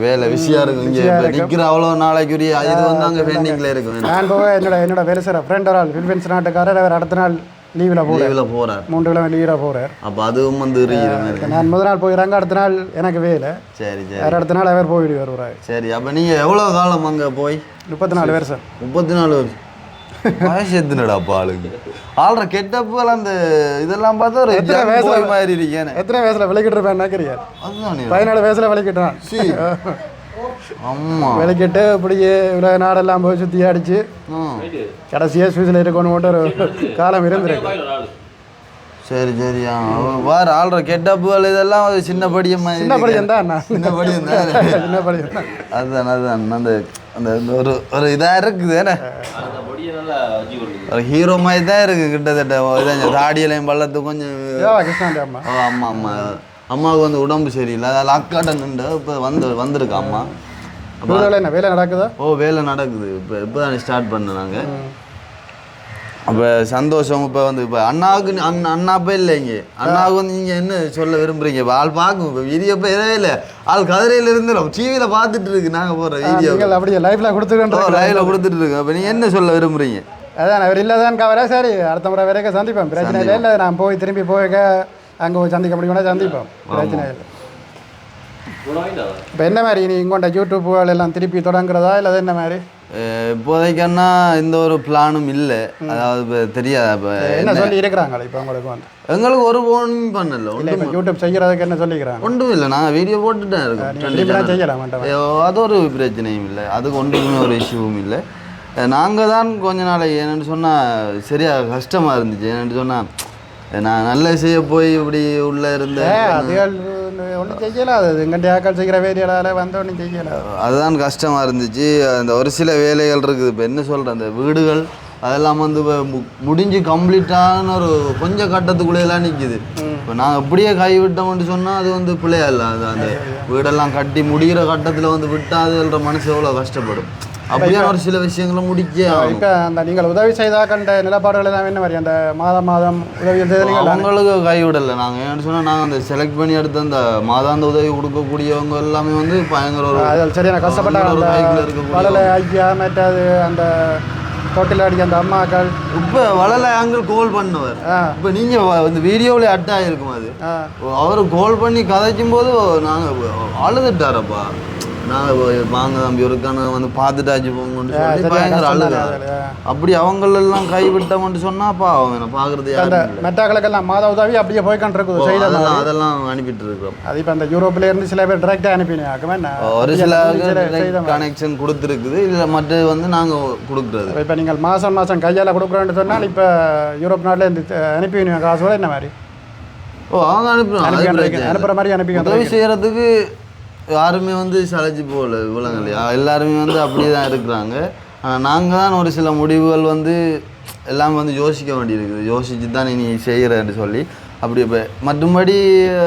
B: வேலை
A: விஷயம் இருக்கும் இங்கே நிற்கிற அவ்வளோ நாளைக்குரிய இது வந்து அங்கே பெண்டிங்கில் இருக்கும்
B: நான் போக என்னோட வேலை சார் ஃப்ரெண்ட் ஒரு ஆள் பிலிப்பைன்ஸ் நாட்டுக்காரர் அவர் அடுத்த நாள் லீவில் போகிறார்.
A: லீவில் போகிறார்.
B: 3 கிழமை லீவில் போகிறார்.
A: அப்போ அதுவும் வந்து
B: நான் முதல் நாள் போயிடறாங்க, அடுத்த நாள் எனக்கு வேலை.
A: சரி சரி.
B: அடுத்த நாள் அவர் போயிடுவார் வருவார்.
A: சரி. அப்போ நீங்கள் எவ்வளோ காலம் அங்கே போய்?
B: 34 வருஷம்.
A: 34 வருஷம். வயசு எத்தனடாப்பா ஆளுக்கு? ஆள்ற கெட்டப்புகள் அந்த இதெல்லாம் பார்த்தா ஒரு போய் மாதிரி இருக்கேன்.
B: எத்தனை வயசில் விளக்கிட்டு இருப்பேன் நினைக்கிறியா?
A: அதுதான்
B: 14 வயசில் விளக்கிட்டான்.
A: ஆமா
B: விளக்கிட்டு இப்படியே இவ்வளோ நாடெல்லாம் போய் சுற்றி அடிச்சு கடைசியாக ஸ்வீஸில் இருக்கணும் ஒரு காலம் இருந்திருக்கு.
A: சரி சரி. வேறு ஆள்ற கெட்டப்புகள் இதெல்லாம் ஒரு சின்ன படியம் மாதிரி.
B: சின்ன படியம் தான்.
A: சின்ன படியம் தான்.
B: சின்ன படியம் தான்.
A: அதுதான் அதுதான் அந்த அந்த ஒரு ஒரு இதாக இருக்குது என்ன ஒரு ஹீரோ மாதிரி தான் இருக்குது கிட்டத்தட்ட. இதான் தாடியிலையும் பள்ளத்து கொஞ்சம்.
B: கிருஷ்ணாண்டி அம்மா.
A: ஆமாம் ஆமாம். அம்மாவுக்கு வந்து உடம்பு சரியில்லை, அதாவது அக்காட்ட நின்று இப்போ வந்திருக்கு அம்மா.
B: என்ன வேலை நடக்குதா?
A: வேலை நடக்குது. இப்போ தான் ஸ்டார்ட் பண்ண நாங்கள். அப்போ சந்தோஷம். இப்போ வந்து இப்போ அண்ணாவுக்கு அண்ணா இப்போ இல்லைங்க. அண்ணாவுக்கு வந்து நீங்கள் என்ன சொல்ல விரும்புகிறீங்க? இப்போ ஆள் பார்க்கும். இப்போ வீடியோ இப்போ எதே இல்லை, ஆள் கதிரையில் இருந்துடும் டிவியில் பார்த்துட்டு இருக்கு. நாங்கள் போகிற வீடியோ
B: அப்படியே லைஃப்பில் கொடுத்துருக்கோம்.
A: லைவில் கொடுத்துட்டு இருக்கோம். இப்போ நீங்கள் என்ன சொல்ல விரும்புகிறீங்க?
B: அதான் அவர் இல்லாதான் கவரா. சரி, அடுத்த முறை வரைக்கும் சந்திப்போம், பிரச்சனை இல்லை. இல்லை நான் போய் திரும்பி போய்க்க அங்கே போய் சந்திக்க முடியுமா? சந்திப்போம், பிரச்சனை இல்லை. இப்போ என்ன மாதிரி நீ இங்கோண்ட யூடியூப் எல்லாம் திருப்பி தொடங்குறதா இல்லை என்ன மாதிரி?
A: இப்போதைக்கன்னா இந்த ஒரு பிளானும் இல்லை. அதாவது இப்போ தெரியாது. இப்போ
B: என்ன சொல்லி இருக்கிறாங்களே இப்போ உங்களுக்கு வந்து?
A: எங்களுக்கு ஒரு ஃபோன் பண்ணல.
B: இப்போ யூடியூப் செய்கிறதுக்கு என்ன சொல்லிக்கிறாங்க?
A: ஒன்றும் இல்லை. நாங்கள் வீடியோ போட்டுட்டேன் இருக்கோம்.
B: செய்யலாம்,
A: அது ஒரு பிரச்சனையும் இல்லை. அதுக்கு ஒன்றுமே ஒரு இஷ்யூவும் இல்லை. நாங்கள் தான் கொஞ்ச நாளைக்கு என்னென்னு சொன்னால் சரியாக கஷ்டமாக இருந்துச்சு. என்னென்னு சொன்னால் நான் நல்ல செய்ய போய் இப்படி உள்ளே இருந்தேன்.
B: அதுகள் ஒன்றும் செய்யலாம். அது எங்கிட்ட ஆக்கள் செய்கிற வேலையால் வந்து ஒன்றும் செய்யலாம்.
A: அதுதான் கஷ்டமாக இருந்துச்சு. அந்த ஒரு சில வேலைகள் இருக்குது. இப்போ என்ன சொல்கிறேன், அந்த வீடுகள் அதெல்லாம் வந்து இப்போ முடிஞ்சு கம்ப்ளீட்டான ஒரு கொஞ்சம் கட்டத்துக்குள்ளேயெல்லாம் நிற்கிது. இப்போ நாங்கள் எப்படியே கைவிட்டோம்னு சொன்னால் அது வந்து பிள்ளையா இல்லை. அது அந்த வீடெல்லாம் கட்டி முடிகிற கட்டத்தில் வந்து விட்டால் அதுன்ற மனசு எவ்வளோ கஷ்டப்படும். அப்படியே ஒரு சில விஷயங்களை முடிக்க.
B: இப்போ அந்த நீங்கள் உதவி செய்தால் கண்ட நிலப்பாடுகள் எல்லாம் என்ன மாதிரி? அந்த மாதம் உதவி
A: அவங்களுக்கு கைவிடலை. நாங்கள் ஏன்னு சொன்னால் நாங்கள் அந்த செலக்ட் பண்ணி எடுத்து அந்த மாதாந்த உதவி கொடுக்கக்கூடியவங்க எல்லாமே வந்து பயங்கர ஒரு
B: சரியான கஷ்டப்பட்டாங்க. வளலை ஐக்கியா மற்றது அந்த தொட்டில் அடிக்க அந்த அம்மாக்கள்.
A: இப்போ வளலை ஆங்கிள் கால் பண்ணவர். இப்போ நீங்கள் இந்த வீடியோவில் அட் ஆகிருக்கும். அது அவர் கால் பண்ணி கதைக்கும் போது நாங்கள் அழுதுட்டாரப்பா. நாங்கள் வாங்க தம்பி ஒருக்கான வந்து பார்த்துட்டாச்சு போங்கன்னு சொல்லி பயங்கர அழுது. அப்படி அவங்களெல்லாம் கைவிட்டோம்னு சொன்னால் அப்பா அவங்க பார்க்குறது
B: அந்த மெட்டாக்களுக்கெல்லாம் மாத உதவி அப்படியே போய்கொண்டிருக்குது. செய்தெல்லாம்
A: அதெல்லாம் அனுப்பிட்டு இருக்கோம்.
B: அது இப்போ அந்த யூரோப்ல இருந்து சில பேர் டிரெக்டாக அனுப்பினாங்க.
A: ஒரு சில கனெக்ஷன் கொடுத்துருக்குது. இல்லை மற்ற வந்து நாங்கள் கொடுக்குறது.
B: இப்போ நீங்கள் மாதம் கையால் கொடுக்குறோன்னு சொன்னால் இப்போ யூரோப் நாட்டில் இருந்து அனுப்பிவிடுவீங்க காசோட என்ன மாதிரி?
A: அவங்க
B: அனுப்புகிற மாதிரி அனுப்பி
A: உதவி செய்கிறதுக்கு யாருமே வந்து சளைச்சி போகல இவ்வளோங்க இல்லையா. எல்லாருமே வந்து அப்படியே தான் இருக்கிறாங்க. ஆனால் நாங்கள் தான் ஒரு சில முடிவுகள் வந்து எல்லாம் வந்து யோசிக்க வேண்டியிருக்குது. யோசித்து தான் நீ செய்கிறேன்னு சொல்லி அப்படி. இப்போ மற்றபடி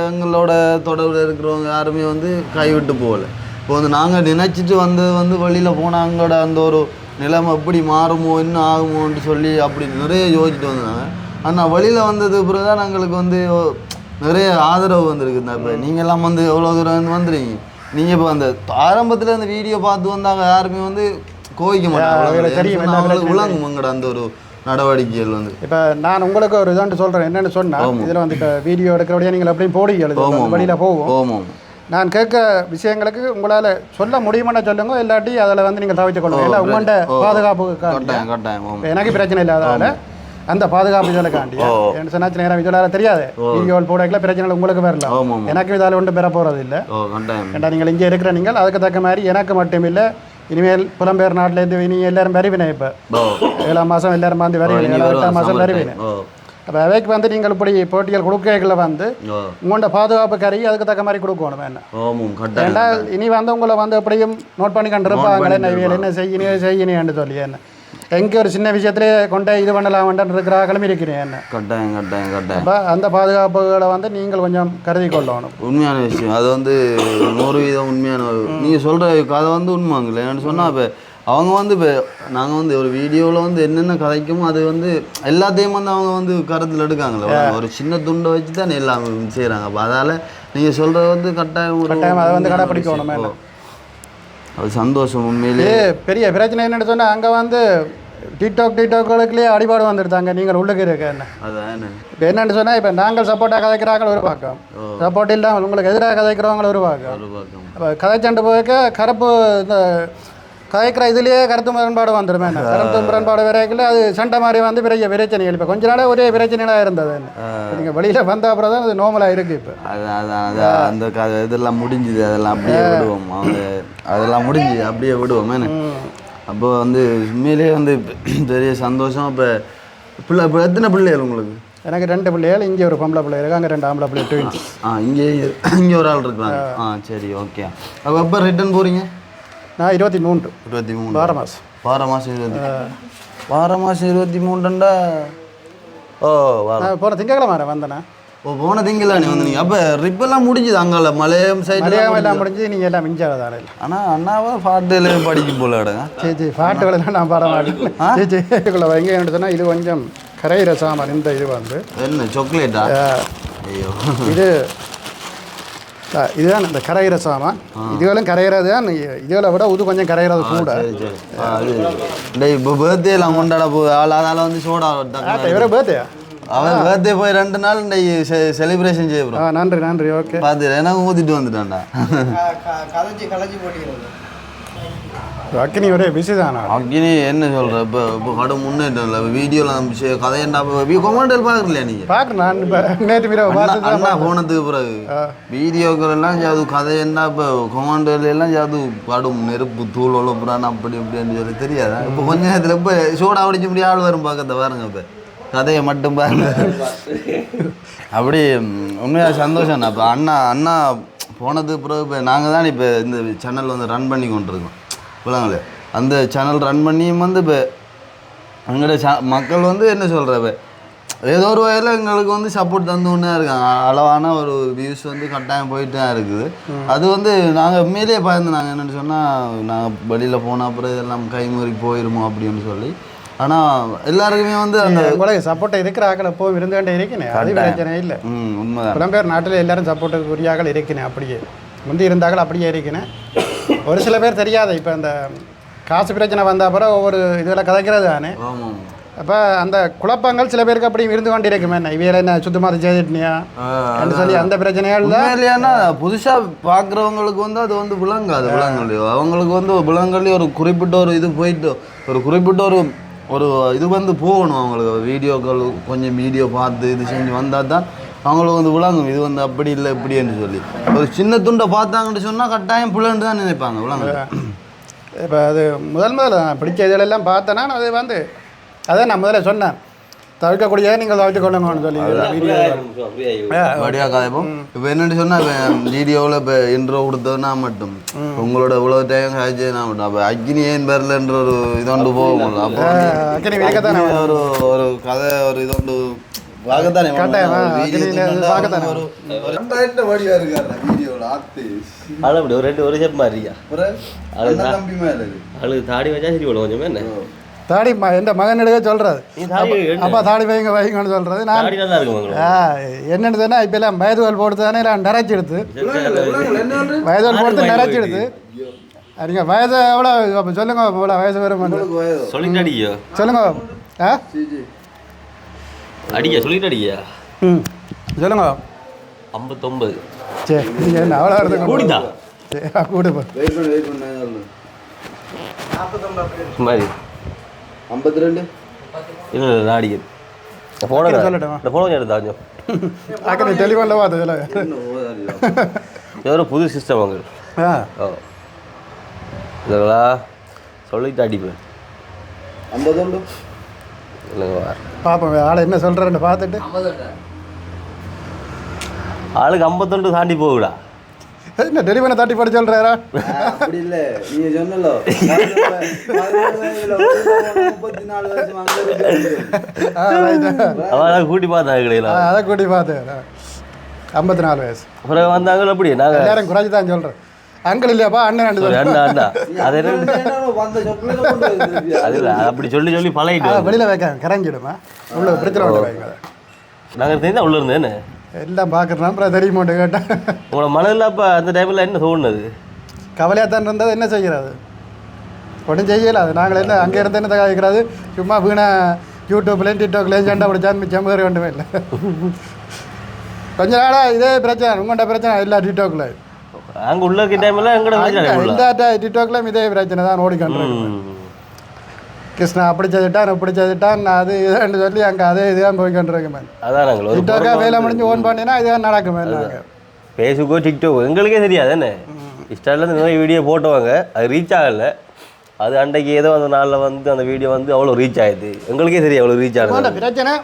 A: எங்களோட தொடர்பில் இருக்கிறவங்க யாருமே வந்து கைவிட்டு போகலை. இப்போ வந்து நாங்கள் நினச்சிட்டு வந்தது வந்து வழியில் போனாங்களோட அந்த ஒரு நிலைமை எப்படி மாறுமோ என்ன ஆகுமோன்னு சொல்லி அப்படி நிறைய யோசிச்சுட்டு வந்தாங்க. ஆனால் வழியில் வந்தது பிறகு தான் எங்களுக்கு வந்து நிறைய ஆதரவு வந்துருக்குது. இப்போ நீங்கள்லாம் வந்து எவ்வளோ தூரம் வந்துடுறீங்க. நீங்கள் இப்போ அந்த ஆரம்பத்தில் அந்த வீடியோ பார்த்து வந்தாங்க யாருமே வந்து கோவிக்க மாட்டாங்க. உலகம் உங்களோட அந்த ஒரு நடவடிக்கைகள் வந்து.
B: இப்போ நான் உங்களுக்கு ஒரு இதாண்டு சொல்கிறேன். என்னென்னு சொன்னால் இதில் வந்து இப்போ வீடியோ எடுக்கிறபடியே நீங்கள் அப்படியும் போடுவீங்க, வழியில் போவோம். நான் கேட்க விஷயங்களுக்கு உங்களால் சொல்ல முடியுமான்னு சொல்லுங்க. இல்லாட்டி அதில் வந்து நீங்கள் தவிர்த்து கொள்ளுங்க. இல்லை உங்கள்கிட்ட பாதுகாப்புக்கு எனக்கு பிரச்சனை இல்லாததால் அந்த பாதுகாப்பு இதற்காண்டி என்ன சொன்னாச்சு நேரம் இதெல்லாம் தெரியாது. வீடியோவில் போடல பிரச்சனை உங்களுக்கு வரலாம். எனக்கு இதால் ஒன்றும் பெற போகிறது இல்லை. ஏன்னா நீங்கள் இங்கே இருக்கிற நீங்கள் அதுக்கு தக்க மாதிரி எனக்கு மட்டும் இல்லை, இனிமேல் புலம்பெயர் நாட்டிலேருந்து நீங்கள் எல்லாரும் வருவினேன். இப்போ 7ஆம் மாதம் எல்லாரும் வந்து வருவினேன், 8ஆம் மாதம் வருவினேன். அப்போ அவைக்கு வந்து நீங்கள் இப்படி போட்டிகள் கொடுக்கல வந்து உங்களோட பாதுகாப்பு கறி அதுக்கு தக்க மாதிரி கொடுக்கணும். என்ன ஏன்னா இனி வந்து உங்களை வந்து எப்படியும் நோட் பண்ணி கண்டிருப்பாங்க. என்ன செய்யணும் சொல்லி என்ன எங்கே ஒரு சின்ன விஷயத்திலே கொண்டே இது பண்ணலாம் இருக்கிற கிளம்பி இருக்கிறேன். என்ன கட்டாயம் அந்த பாதுகாப்புகளை வந்து நீங்கள் கொஞ்சம் கருதி கொள்ளணும்.
A: உண்மையான விஷயம் அது வந்து 100% உண்மையான. நீங்கள் சொல்கிற கதை வந்து உண்மைங்களே. என்னென்னு சொன்னால் இப்போ அவங்க வந்து இப்போ நாங்கள் வந்து ஒரு வீடியோவில் வந்து என்னென்ன கதைக்குமோ அது வந்து எல்லாத்தையும் வந்து அவங்க வந்து கருத்தில் எடுக்காங்களே. ஒரு சின்ன துண்டை வச்சு தான் எல்லாமே செய்கிறாங்க. அப்போ அதால் நீங்கள் சொல்கிறது வந்து கட்டாயம்
B: அதை வந்து கடைப்பிடிக்கணும்.
A: அது சந்தோஷம். உண்மையிலே
B: பெரிய பிரச்சனை என்னென்னு சொன்னால் அங்கே வந்து டிக்டாக்களுக்குள்ளேயே அடிபாடு வந்துடுதாங்க நீங்கள் உள்ளுக்கு இருக்க என்ன
A: அதான்
B: இப்போ என்னென்னு சொன்னால் இப்போ நாங்கள் சப்போர்ட்டாக கதைக்கிறாங்க ஒரு பக்கம் சப்போர்ட் இல்லாமல் உங்களுக்கு எதிராக கதைக்கிறவங்க ஒரு பக்கம் இப்போ கதைச்சண்டு போய்க்க கருப்பு இந்த கதைக்கிற இதுலேயே கருத்து முரண்பாடு வந்துடுமே என்ன கருத்து முரண்பாடு வரைக்கும் அது சண்டை மாதிரி வந்து பெரிய பிரச்சனைகள் இப்போ கொஞ்ச நாளே ஒரே பிரச்சனையாக இருந்தது நீங்கள் வெளியில் வந்த அப்புறம் தான் அது நார்மலாக இருக்குது இப்போ
A: அதான் அந்த இதெல்லாம் முடிஞ்சுது அதெல்லாம் அப்படியே விடுவோம் அவங்க அதெல்லாம் முடிஞ்சுது அப்படியே விடுவோம் என்ன அப்போ வந்து உண்மையிலேயே வந்து பெரிய சந்தோஷம். இப்போ எத்தனை பிள்ளைகள் உங்களுக்கு?
B: எனக்கு 2 பிள்ளைகள், இங்கே ஒரு பொம்பளை பிள்ளை இருக்கு, அங்கே 2 ஆம்பளை பிள்ளை ட்வின்ஸ்.
A: இங்கே ஒரு ஆள் இருக்கிறாங்க. சரி ஓகே. அப்போ எப்போ ரிட்டர்ன் போகிறீங்க?
B: நான் 23 வார மாதம்
A: 23ண்டா? ஓ
B: போன திங்கக்கிழமை வந்தேண்ணா.
A: போன திங்கலாம் நீ வந்தீங்க. அப்போ ரிப்பெல்லாம் முடிஞ்சுது அங்கே மலையம் சைடு
B: எல்லாம் முடிஞ்சு நீங்கள் எல்லாம் மிஞ்சாவதான இல்லை.
A: ஆனால் அண்ணாவை பாட்டுல படிக்கும் போல இடங்க.
B: சரி பாட்டுகளெல்லாம் நான் பாட மாட்டேன். சரி வைங்க என்ன சொன்னால் இது கொஞ்சம் கரையிற சாமான். இந்த இது வந்து
A: என்ன சாக்லேட்டா? ஐயோ
B: இதுதான் இந்த கரையிற சாமான். இதுகளும் கரையிறது தான். இதுகளை விட இது கொஞ்சம் கரையிறது கூட.
A: இப்போ பர்த்டே எல்லாம் கொண்டாட போகுது அதனால வந்து சோடா
B: இவரே பர்த்டே
A: அவன் பர்த்டே போய் 2 நாள் செலிப்ரேஷன் செய்யறோம்.
B: நன்றி ஓகே.
A: பார்த்து எனக்கு ஊற்றிட்டு வந்துட்டான்டா.
B: அக்கினி ஒரே பிஸி தானா?
A: அக்கினி என்ன சொல்கிற இப்போ கடும் முன்னேற்றம் இல்லை வீடியோலாம் கதையண்டா கொமெண்டல் பார்க்குறலையா நீங்கள்?
B: பார்க்குறேன் நான் இப்போ நேற்று
A: அண்ணா போனதுக்கு பிறகு வீடியோக்கள் எல்லாம் அது கதையண்டா இப்போ கொமெண்டல் எல்லாம் அது கடும் நெருப்பு தூள் ஒழுப்புறான்னு அப்படி இப்படின்னு சொல்லி தெரியாதா? இப்போ கொஞ்ச நேரத்தில் இப்போ சோடா அடிச்சு முடிய ஆள் வரும் பார்க்கறத பாருங்க. இப்போ கதையை மட்டும் பாருங்க. அப்படி உண்மையாக சந்தோஷம்ண்ணா. இப்போ அண்ணா போனதுக்கு பிறகு இப்போ நாங்கள் தான் இப்போ இந்த சேனல் வந்து ரன் பண்ணி கொண்டிருக்கோம். இப்போலாங்களே அந்த சேனல் ரன் பண்ணியும் வந்து இப்போ எங்களோட மக்கள் வந்து என்ன சொல்கிற இப்போ ஏதோ ஒரு வகையில் எங்களுக்கு வந்து சப்போர்ட் தந்துன்னே இருக்காங்க. அளவான ஒரு வியூஸ் வந்து கட்டாயம் போயிட்டு தான் இருக்குது. அது வந்து நாங்கள் உண்மையிலேயே பார்த்து நாங்கள் என்னென்னு சொன்னால் நாங்கள் வெளியில் போன அப்புறம் இதெல்லாம் கைமுறை போயிடுமோ அப்படின்னு சொல்லி. ஆனால் எல்லாருக்குமே வந்து அந்த
B: உங்களுக்கு சப்போர்ட்டை இருக்கிற ஆக்களை போய் இருந்துகிட்டே இருக்கேன். அது பிரச்சனை இல்லை.
A: உண்மைதான்.
B: புலம்பெயர் நாட்டில் எல்லாரும் சப்போர்ட்டுக்கு உரியாக்கள் இருக்கேன். அப்படியே முந்தி இருந்தாக்கள் அப்படியே இருக்கேன். ஒரு சில பேர் தெரியாது. இப்போ அந்த காசு பிரச்சனை வந்த அப்புறம் ஒவ்வொரு இதில் கதைக்கிறது தானே. அப்போ அந்த குழப்பங்கள் சில பேருக்கு அப்படி இருந்து கொண்டு இருக்குமே. இவையில என்ன சுத்தமாக செய்துட்டினியா சொல்லி அந்த பிரச்சனைகள் தான்
A: இல்லையானா புதுசாக பார்க்குறவங்களுக்கு வந்து அது வந்து விலங்காது. விலங்குலையோ அவங்களுக்கு வந்து விலங்குலையும் ஒரு குறிப்பிட்ட ஒரு இது போயிட்டு ஒரு குறிப்பிட்ட ஒரு இது வந்து போகணும். அவங்களுக்கு வீடியோக்கள் கொஞ்சம் வீடியோ பார்த்து இது செஞ்சு வந்தால் தான் அவங்களுக்கு வந்து விளங்கும். இது வந்து அப்படி இல்லை இப்படின்னு சொல்லி ஒரு சின்ன துண்டை பார்த்தாங்கன்னு சொன்னால் கட்டாயம் புலன்னு தான் நினைப்பாங்க விளங்கு.
B: இப்போ அது முதல்ல பிடிச்ச இதெல்லாம் பார்த்தேன்னா அது வந்து அதான் நான் முதல்ல சொன்னேன் தவிர்க்கக்கூடிய நீங்கள் தவிர்த்து கொள்ளுங்கன்னு சொல்லி
A: வடியாக கதைப்போம். இப்போ என்னென்னு சொன்னால் இப்போ வீடியோவில் இப்போ இன்ட்ரோ கொடுத்ததுன்னா மட்டும் உங்களோட இவ்வளோ டைம் ஆச்சுன்னா மட்டும் அப்போ அக்னி ஏன் பேரலன்ற ஒரு இதோண்டு போகும். அப்போ ஒரு கதை ஒரு இதோண்டு பார்க்கத்தானே
C: ஒரு செப் மாதிரியா அழுது தாடி வச்சா சரி போல கொஞ்சமே என்ன
B: தாடி எந்த மகன் எடுக்க சொல்கிறது. அப்பா தாடி வைங்கன்னு சொல்கிறது. நான் என்னென்னு சொன்னால் இப்போ எல்லாம் வயதுகள் போடுறது தானே எல்லாம் நிறைச்சி எடுத்து வயதுகள் போடுறது நிறைச்சி எடுத்து நீங்கள் வயது எவ்வளோ அப்போ சொல்லுங்க இவ்வளோ வயசு வரும்
C: சொல்லிட்டு அடிக்கோ
B: சொல்லுங்க.
C: அடிக்க சொல்லிட்டு அடிக்கியா
B: சொல்லுங்க
C: 59.
B: சரி நீங்கள் என்ன அவ்வளோ வருது
C: கூடிதா
B: சரி கூடுப்பா
C: மாதிரி
A: 52
C: இல்லை இல்லை நான் அடிக்கிறது ஃபோனை
B: சொல்லட்டுமா?
C: இந்த ஃபோனை எடுத்தா கொஞ்சம்
B: அக்கறை தெளிவாக பார்த்ததில்ல
C: ஏதோ புது சிஸ்டம் வாங்க. இதெல்லா சொல்லிட்டு அடிப்பேன்
A: 52
C: இல்லைங்க
B: பார்ப்போம் ஆளை என்ன சொல்கிறேன்னு பார்த்துட்டு.
C: ஆளுக்கு 52 தாண்டி போகுடா.
B: என்ன டெலிவரி தாட்டி படி சொல்கிறாரா?
A: அப்படி இல்லை நீங்கள் சொன்னலோ 34
C: அவன் கூட்டி பார்த்தாங்க கிடையாது.
B: அதை கூட்டி பார்த்தேன் 54 வயசு
C: அப்புறம் வந்தாங்க. அப்படி நாங்கள்
B: எல்லாரும் குறைச்சி தான் சொல்கிறேன். அங்கிள் இல்லையாப்பா அண்ணன்
C: அண்ணா அண்ணா அது அது அப்படி சொல்லி சொல்லி பழகிட்டு
B: வெளியில் வைக்காங்க கரைஞ்சிடுமா உள்ள பிரச்சனை உள்ள வைங்க.
C: நாங்கள் தெரிஞ்சா உள்ள இருந்தேன்னு
B: எல்லாம் பார்க்குறோம். அப்புறம் தெரியுமாட்டு கேட்டேன்.
C: உங்களோட மனதில் அப்போ அந்த டைமில் என்ன தோணுது?
B: கவலையாக தான் இருந்தது. என்ன செய்கிறது? ஒன்றும் செய்யலை அது நாங்கள் என்ன அங்கே இருந்து என்ன காய்க்கிறது சும்மா வீணா யூடியூப்லேயும் டிக்டாக்லேயும் சண்டை பிடிச்சான்னு மிச்சம் பேர் ஒன்றுமே இல்லை கொஞ்ச நாளாக இதே பிரச்சனை உங்கள்கிட்ட பிரச்சனை இல்லை டிக்டாக்ல
C: அங்கே உள்ள டைமில்
B: எல்லா டிக்டாக்லையும் இதே பிரச்சனை தான் ஓடிக்கொண்டிருக்கேன் கிருஷ்ணா அப்படி செய்துட்டான் இப்படி செய்துட்டான் அது இதுன்னு சொல்லி அங்கே அதே இதுதான் போய்க்கொண்டிருக்கேன்
C: அதான் நாங்கள்
B: டிக்டாக்காக வேலை முடிஞ்சு ஓன் பண்ணினா இதுதான் நடக்குமே நாங்கள்
C: ஃபேஸ்புக்கோ டிக்டாக்கோ எங்களுக்கே தெரியாது என்ன இன்ஸ்டாலேருந்து நிறைய வீடியோ போட்டுவாங்க அது ரீச் ஆகலை அது அன்றைக்கு ஏதோ அந்த நாளில் வந்து அந்த வீடியோ வந்து அவ்வளோ ரீச் ஆகிடுது எங்களுக்கே தெரியும் அவ்வளோ ரீச் ஆகுது
B: பிரச்சனை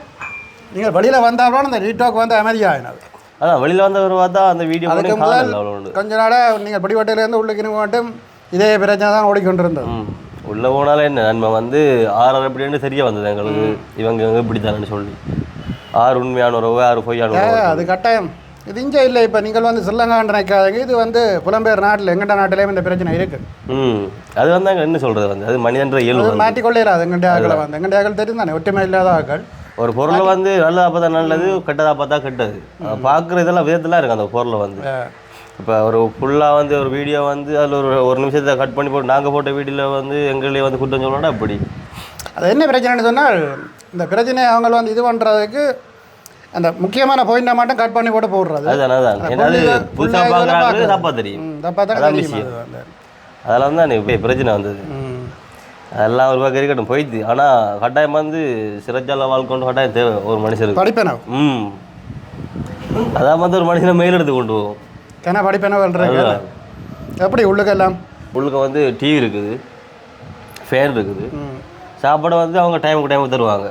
B: நீங்கள் வெளியில் வந்தாலும் அந்த டிக்டாக் வந்து அமைதியாகினது
C: அதான் வெளியில் வந்தவர் பார்த்தா அந்த வீடியோ
B: அதுக்கு முதல் கொஞ்ச நாளாக நீங்கள் படிவட்டையிலேருந்து உள்ளுக்கு மட்டும் இதே பிரச்சனை தான் ஓடிக்கொண்டிருந்தது
C: உள்ளே போனாலே என்ன நன்மை வந்து 6 எப்படின்னு சரியாக வந்தது எங்களுக்கு இவங்க இப்படி தானேன்னு சொல்லி 6 உண்மையான உறவு 6 பொய்யான
B: அது கட்டாயம் இது இங்கே இல்லை இப்போ நீங்கள் வந்து ஸ்ரீலங்கான்னு நினைக்காதீங்க இது வந்து புலம்பெயர் நாட்டில் எங்கள்ட நாட்டிலேயும் இந்த பிரச்சனை இருக்குது
C: அது வந்து அங்கே என்ன சொல்கிறது வந்து அது மனிதன்ற இயல்பு
B: மாற்றிக்கொள்ளேராது எங்கள்ட ஆக்களை வந்து எங்கள்ட ஆக்கள் தெரியும் தானே ஒற்றுமை இல்லாத ஆக்கள்
C: ஒரு பொருளை வந்து நல்லதாக பார்த்தா நல்லது கெட்டதாக பார்த்தா கெட்டது பார்க்குற இதெல்லாம் விதத்தெல்லாம் இருக்குது அந்த பொருளை வந்து இப்போ ஒரு ஃபுல்லாக வந்து ஒரு வீடியோ வந்து அதில் ஒரு நிமிஷத்தை கட் பண்ணி போட்டு நாங்கள் போட்ட வீடியோவில் வந்து எங்களே வந்து குற்றம் சொல்லணும்னா அப்படி
B: அது என்ன பிரச்சனைன்னு சொன்னால் இந்த பிரச்சனையை அவங்க வந்து இது பண்ணுறதுக்கு அந்த முக்கியமான பாயிண்டை மட்டும் கட் பண்ணி போட்டு போடுறது
C: அதான் ஏதாவது புதுசாக பார்க்குறாங்க தப்பாக தெரியும் அதெல்லாம் தான் இப்போ பிரச்சனை வந்தது அதெல்லாம் ஒரு பக்கம் இருக்கட்டும் போயிடுது ஆனால் கட்டாயம் வந்து சிறைச்சாலை வாழ்க்கை கட்டாயம் தேவை ஒரு மனுஷருக்கு
B: படிப்பேனா
C: அதான் வந்து ஒரு மனுஷனை மெயில் எடுத்து கொண்டு போவோம்
B: ஏன்னா படிப்பேனா பண்ணுறாங்க எப்படி உள்ளுக்கெல்லாம்
C: உள்ளுக்க வந்து டிவி இருக்குது ஃபேன் இருக்குது சாப்பாடை வந்து அவங்க டைமுக்கு தருவாங்க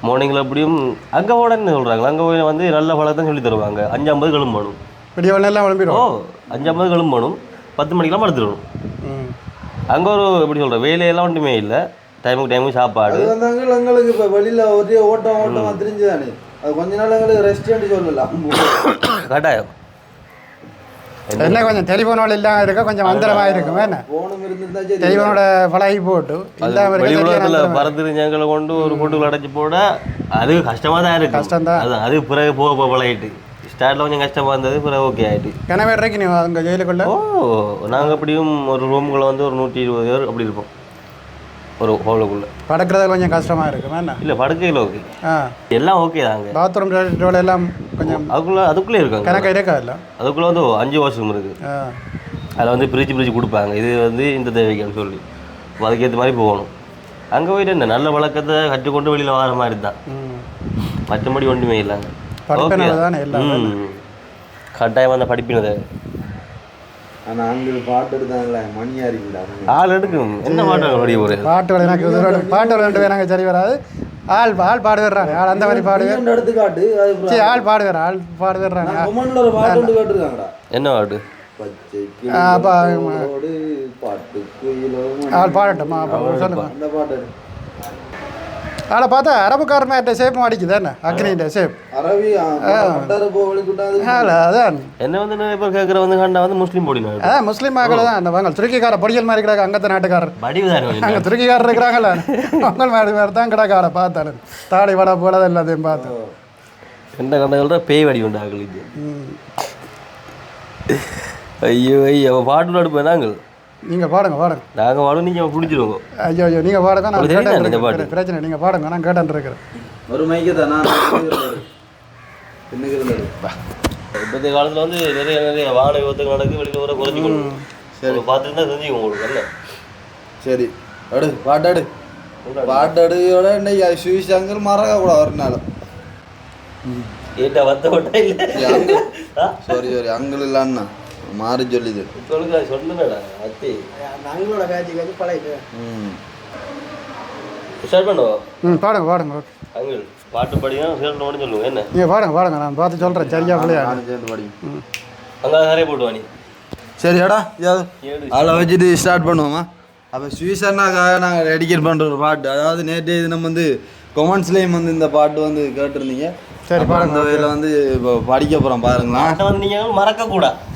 C: மார்னிங்கில் எப்படியும் அங்கே போடன்னு சொல்கிறாங்க அங்கே போய் வந்து நல்ல பழக்கம் சொல்லி தருவாங்க 5:50 கிளம்பணும்
B: விடியவெல்லாம் கிளம்பிடும்
C: 5:50 கிளம்பணும் 10 மணிக்கெல்லாம் படுத்துடணும் அங்கே ஒரு எப்படி சொல்கிறேன் வேலையெல்லாம் ஒன்றுமே இல்லை டைமுக்கு சாப்பாடு
A: எங்களுக்கு இப்போ வெளியில் ஒரே ஓட்டமாக தெரிஞ்சுதானே அது கொஞ்ச நாள் எங்களுக்கு ரெஸ்டாரண்ட் சொல்லலாம்
C: கட்டாயம்
B: என்ன கொஞ்சம் டெலிஃபோனோட இல்லாமல் இருக்க கொஞ்சம் மந்திரமாக இருக்கும் என்ன டெலிஃபோனோட பழகி போட்டு
C: வெளியுலகத்தில் பறந்துருஞ்சங்களை கொண்டு ஒரு பொட்டுகள் அடைச்சி போட அது கஷ்டமாக தான் இருக்குது
B: கஷ்டம்தான்
C: அது பிறகு போக பழகிட்டு ஸ்டார்ட்டில் கொஞ்சம் கஷ்டமாக இருந்தது பிறகு ஓகே ஆகிட்டு
B: கனவே இருக்கு நீ அங்கே ஜெயிலுக்குள்ள
C: நாங்கள் எப்படியும் ஒரு ரூமுக்குள்ளே வந்து ஒரு 120 பேர் அப்படி இருப்போம் ஒரு ஹோலுக்குள்ளே
B: படுக்கிறது கொஞ்சம் கஷ்டமாக இருக்கும் என்ன
C: இல்லை படுக்கையில் ஓகே எல்லாம் ஓகே தாங்க
B: பாத்ரூம் எல்லாம் கொஞ்சம்
C: அதுக்குள்ளே இருக்காங்க
B: கணக்கு இருக்கா இல்லை
C: அதுக்குள்ளே வந்து 5 வாஷ்ரூம் இருக்குது அதில் வந்து பிரிச்சு கொடுப்பாங்க இது வந்து இந்த தேவைக்குன்னு சொல்லி அதுக்கேற்ற மாதிரி போகணும் அங்கே போயிட்டு என்ன நல்ல வழக்கத்தை கற்றுக்கொண்டு வெளியில் வர மாதிரி தான் மற்றபடி ஒன்றுமே இல்லைங்க கட்டாயம் அந்த படிப்பினது
A: ஆனால் அங்கே பாட்டு எடுத்தாங்களே மணியாக இருக்குல்ல
C: ஆள் எடுக்கும் என்ன பாட்டு படிக்க போகிறேன்
B: பாட்டு எனக்கு பாட்டு ரெண்டு பேர் எனக்கு சரி வராது ஆள் பாடு வர்றாங்க ஆள் அந்த மாதிரி பாடுவேன்
A: எடுத்துக்காட்டு
B: சரி ஆள் பாடு வர்றாங்க
A: ஒரு பாட்டு கேட்டுருக்காங்கடா
C: என்ன பாட்டு
B: ஆள் பாடட்டுமா சொல்லுங்க
A: அந்த பாட்டு
B: ஆளை பார்த்தா அரபுக்காரன் ஷேப்பும் அடிக்குது என்ன அக்னின்ற ஷேப்
A: அரபி
B: அதான்
C: என்ன வந்து நிறைய பேர் கேட்குற வந்து கண்டா வந்து முஸ்லீம் போடினாங்க
B: அதான் முஸ்லீம் ஆகல தான் அந்த வாங்க துருக்கிக்கார பொடியல் மாதிரி இருக்கிறாங்க அங்கத்த நாட்டுக்காரர் அங்கே துருக்கிக்காரர் இருக்கிறாங்கல்ல அவங்க மாதிரி தான் கிடக்கார பார்த்தாலும் தாடி வடை போல எல்லாத்தையும் பார்த்தோம்
C: என்ன கண்டகள்ற பேய் வடி உண்டு ஆகலுக்கு ஐயோ பாட்டு நடுப்பேன் நாங்கள்
B: நீங்கள் பாடுங்க
C: நாங்கள் பாடும் நீங்கள் பிடிச்சிருவோங்க
B: ஐயோ நீங்கள் பாடுங்க நான் கேட்டேன் பிரச்சனை நீங்கள் பாடுங்க நான் கேட்டேன் இருக்கிறேன்
A: ஒரு மைக்கு தான்
C: இப்போதைய காலத்தில் வந்து நிறைய வாகன விபத்துகள் நடக்கு வெளியில் வர குறைஞ்சிக்கணும் சரி பார்த்துட்டு தான் செஞ்சுக்கோங்க உங்களுக்கு அல்ல
A: சரி அடு பாட்டோட இன்னைக்கு சுவிசங்கர் மறக்க கூட ஒரு நாள்
C: ஏட்டா வந்த விட்டா இல்லை
A: சாரி அங்கிள் இல்லைன்னா மாறி சொல்லிது
C: சொல்லுங்கடா அத்தி
B: நாங்களோட காட்சி பழைய
C: ஸ்டார்ட் பண்ணுவோம்
B: பாடுங்க ஓகே
C: அங்கிள் பாட்டு படிங்க சேர்ந்து மட்டும் சொல்லுங்க என்ன
B: நீங்கள் பாடுங்க நான் பார்த்து சொல்கிறேன் சரியா பிள்ளையா
A: சேர்ந்து படி
C: அங்கே நிறைய போட்டு வாணி
A: சரியாடா அதில் வச்சுட்டு ஸ்டார்ட் பண்ணுவோமா அப்போ சுவிசர்னாக்காக நாங்கள் டெடிகேட் பண்ணுற ஒரு பாட்டு அதாவது நேற்று இது நம்ம வந்து கொமெண்ட்ஸ்லேயும் வந்து இந்த பாட்டு வந்து கேட்டிருந்தீங்க சரி அந்த வகையில் வந்து இப்போ படிக்க போகிறோம் பாருங்களா
C: வந்து நீங்கள் மறக்கக்கூடாது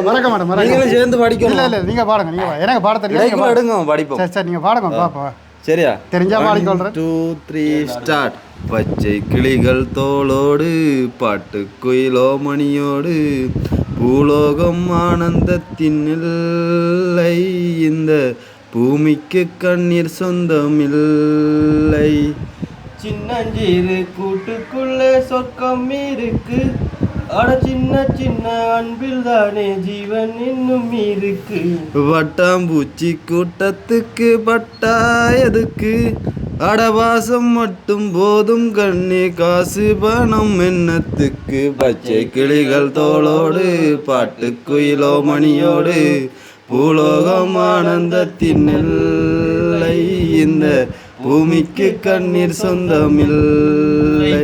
B: மறக்க மாட்டேன்
A: நீங்களும் சேர்ந்து படிக்கணும்
B: இல்லை நீங்கள் பாடுங்க நீங்கள் எனக்கு பாட தெரியும்
A: எடுங்க படிப்போம்
B: சரி நீங்கள் பாடுங்க பார்ப்போம்
A: சரியா
B: தெரிஞ்சா பாடிக்கொள்றேன்
A: 2 3 ஸ்டார்ட் பச்சை கிளிகள் தோளோடு பாட்டு குயிலோ மணியோடு பூலோகம் ஆனந்தத்தின் எல்லை, இந்த பூமிக்கு கண்ணீர் சொந்தமில்லை.
C: சின்னஞ்சிறு கூட்டுக்குள்ளே சொர்க்கம் இருக்கு, அட சின்ன சின்ன அன்பில் தானே ஜீவன் இன்னும் இருக்கு.
A: வட்டாம்பூச்சி கூட்டத்துக்கு பட்டா எதுக்கு, அடவாசம் மட்டும் போதும் கண்ணே, காசு பணம் எண்ணத்துக்கு. பச்சை கிளிகள் தோளோடு பாட்டுக்குயிலோ மணியோடு, பூலோகம் ஆனந்தத்தின் எல்லை, இந்த பூமிக்கு கண்ணீர் சொந்தமில்லை.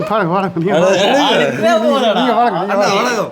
B: வாங்க வாங்க நீங்க வாங்க. நீங்க வாங்க.
A: அண்ணா, வணக்கம்.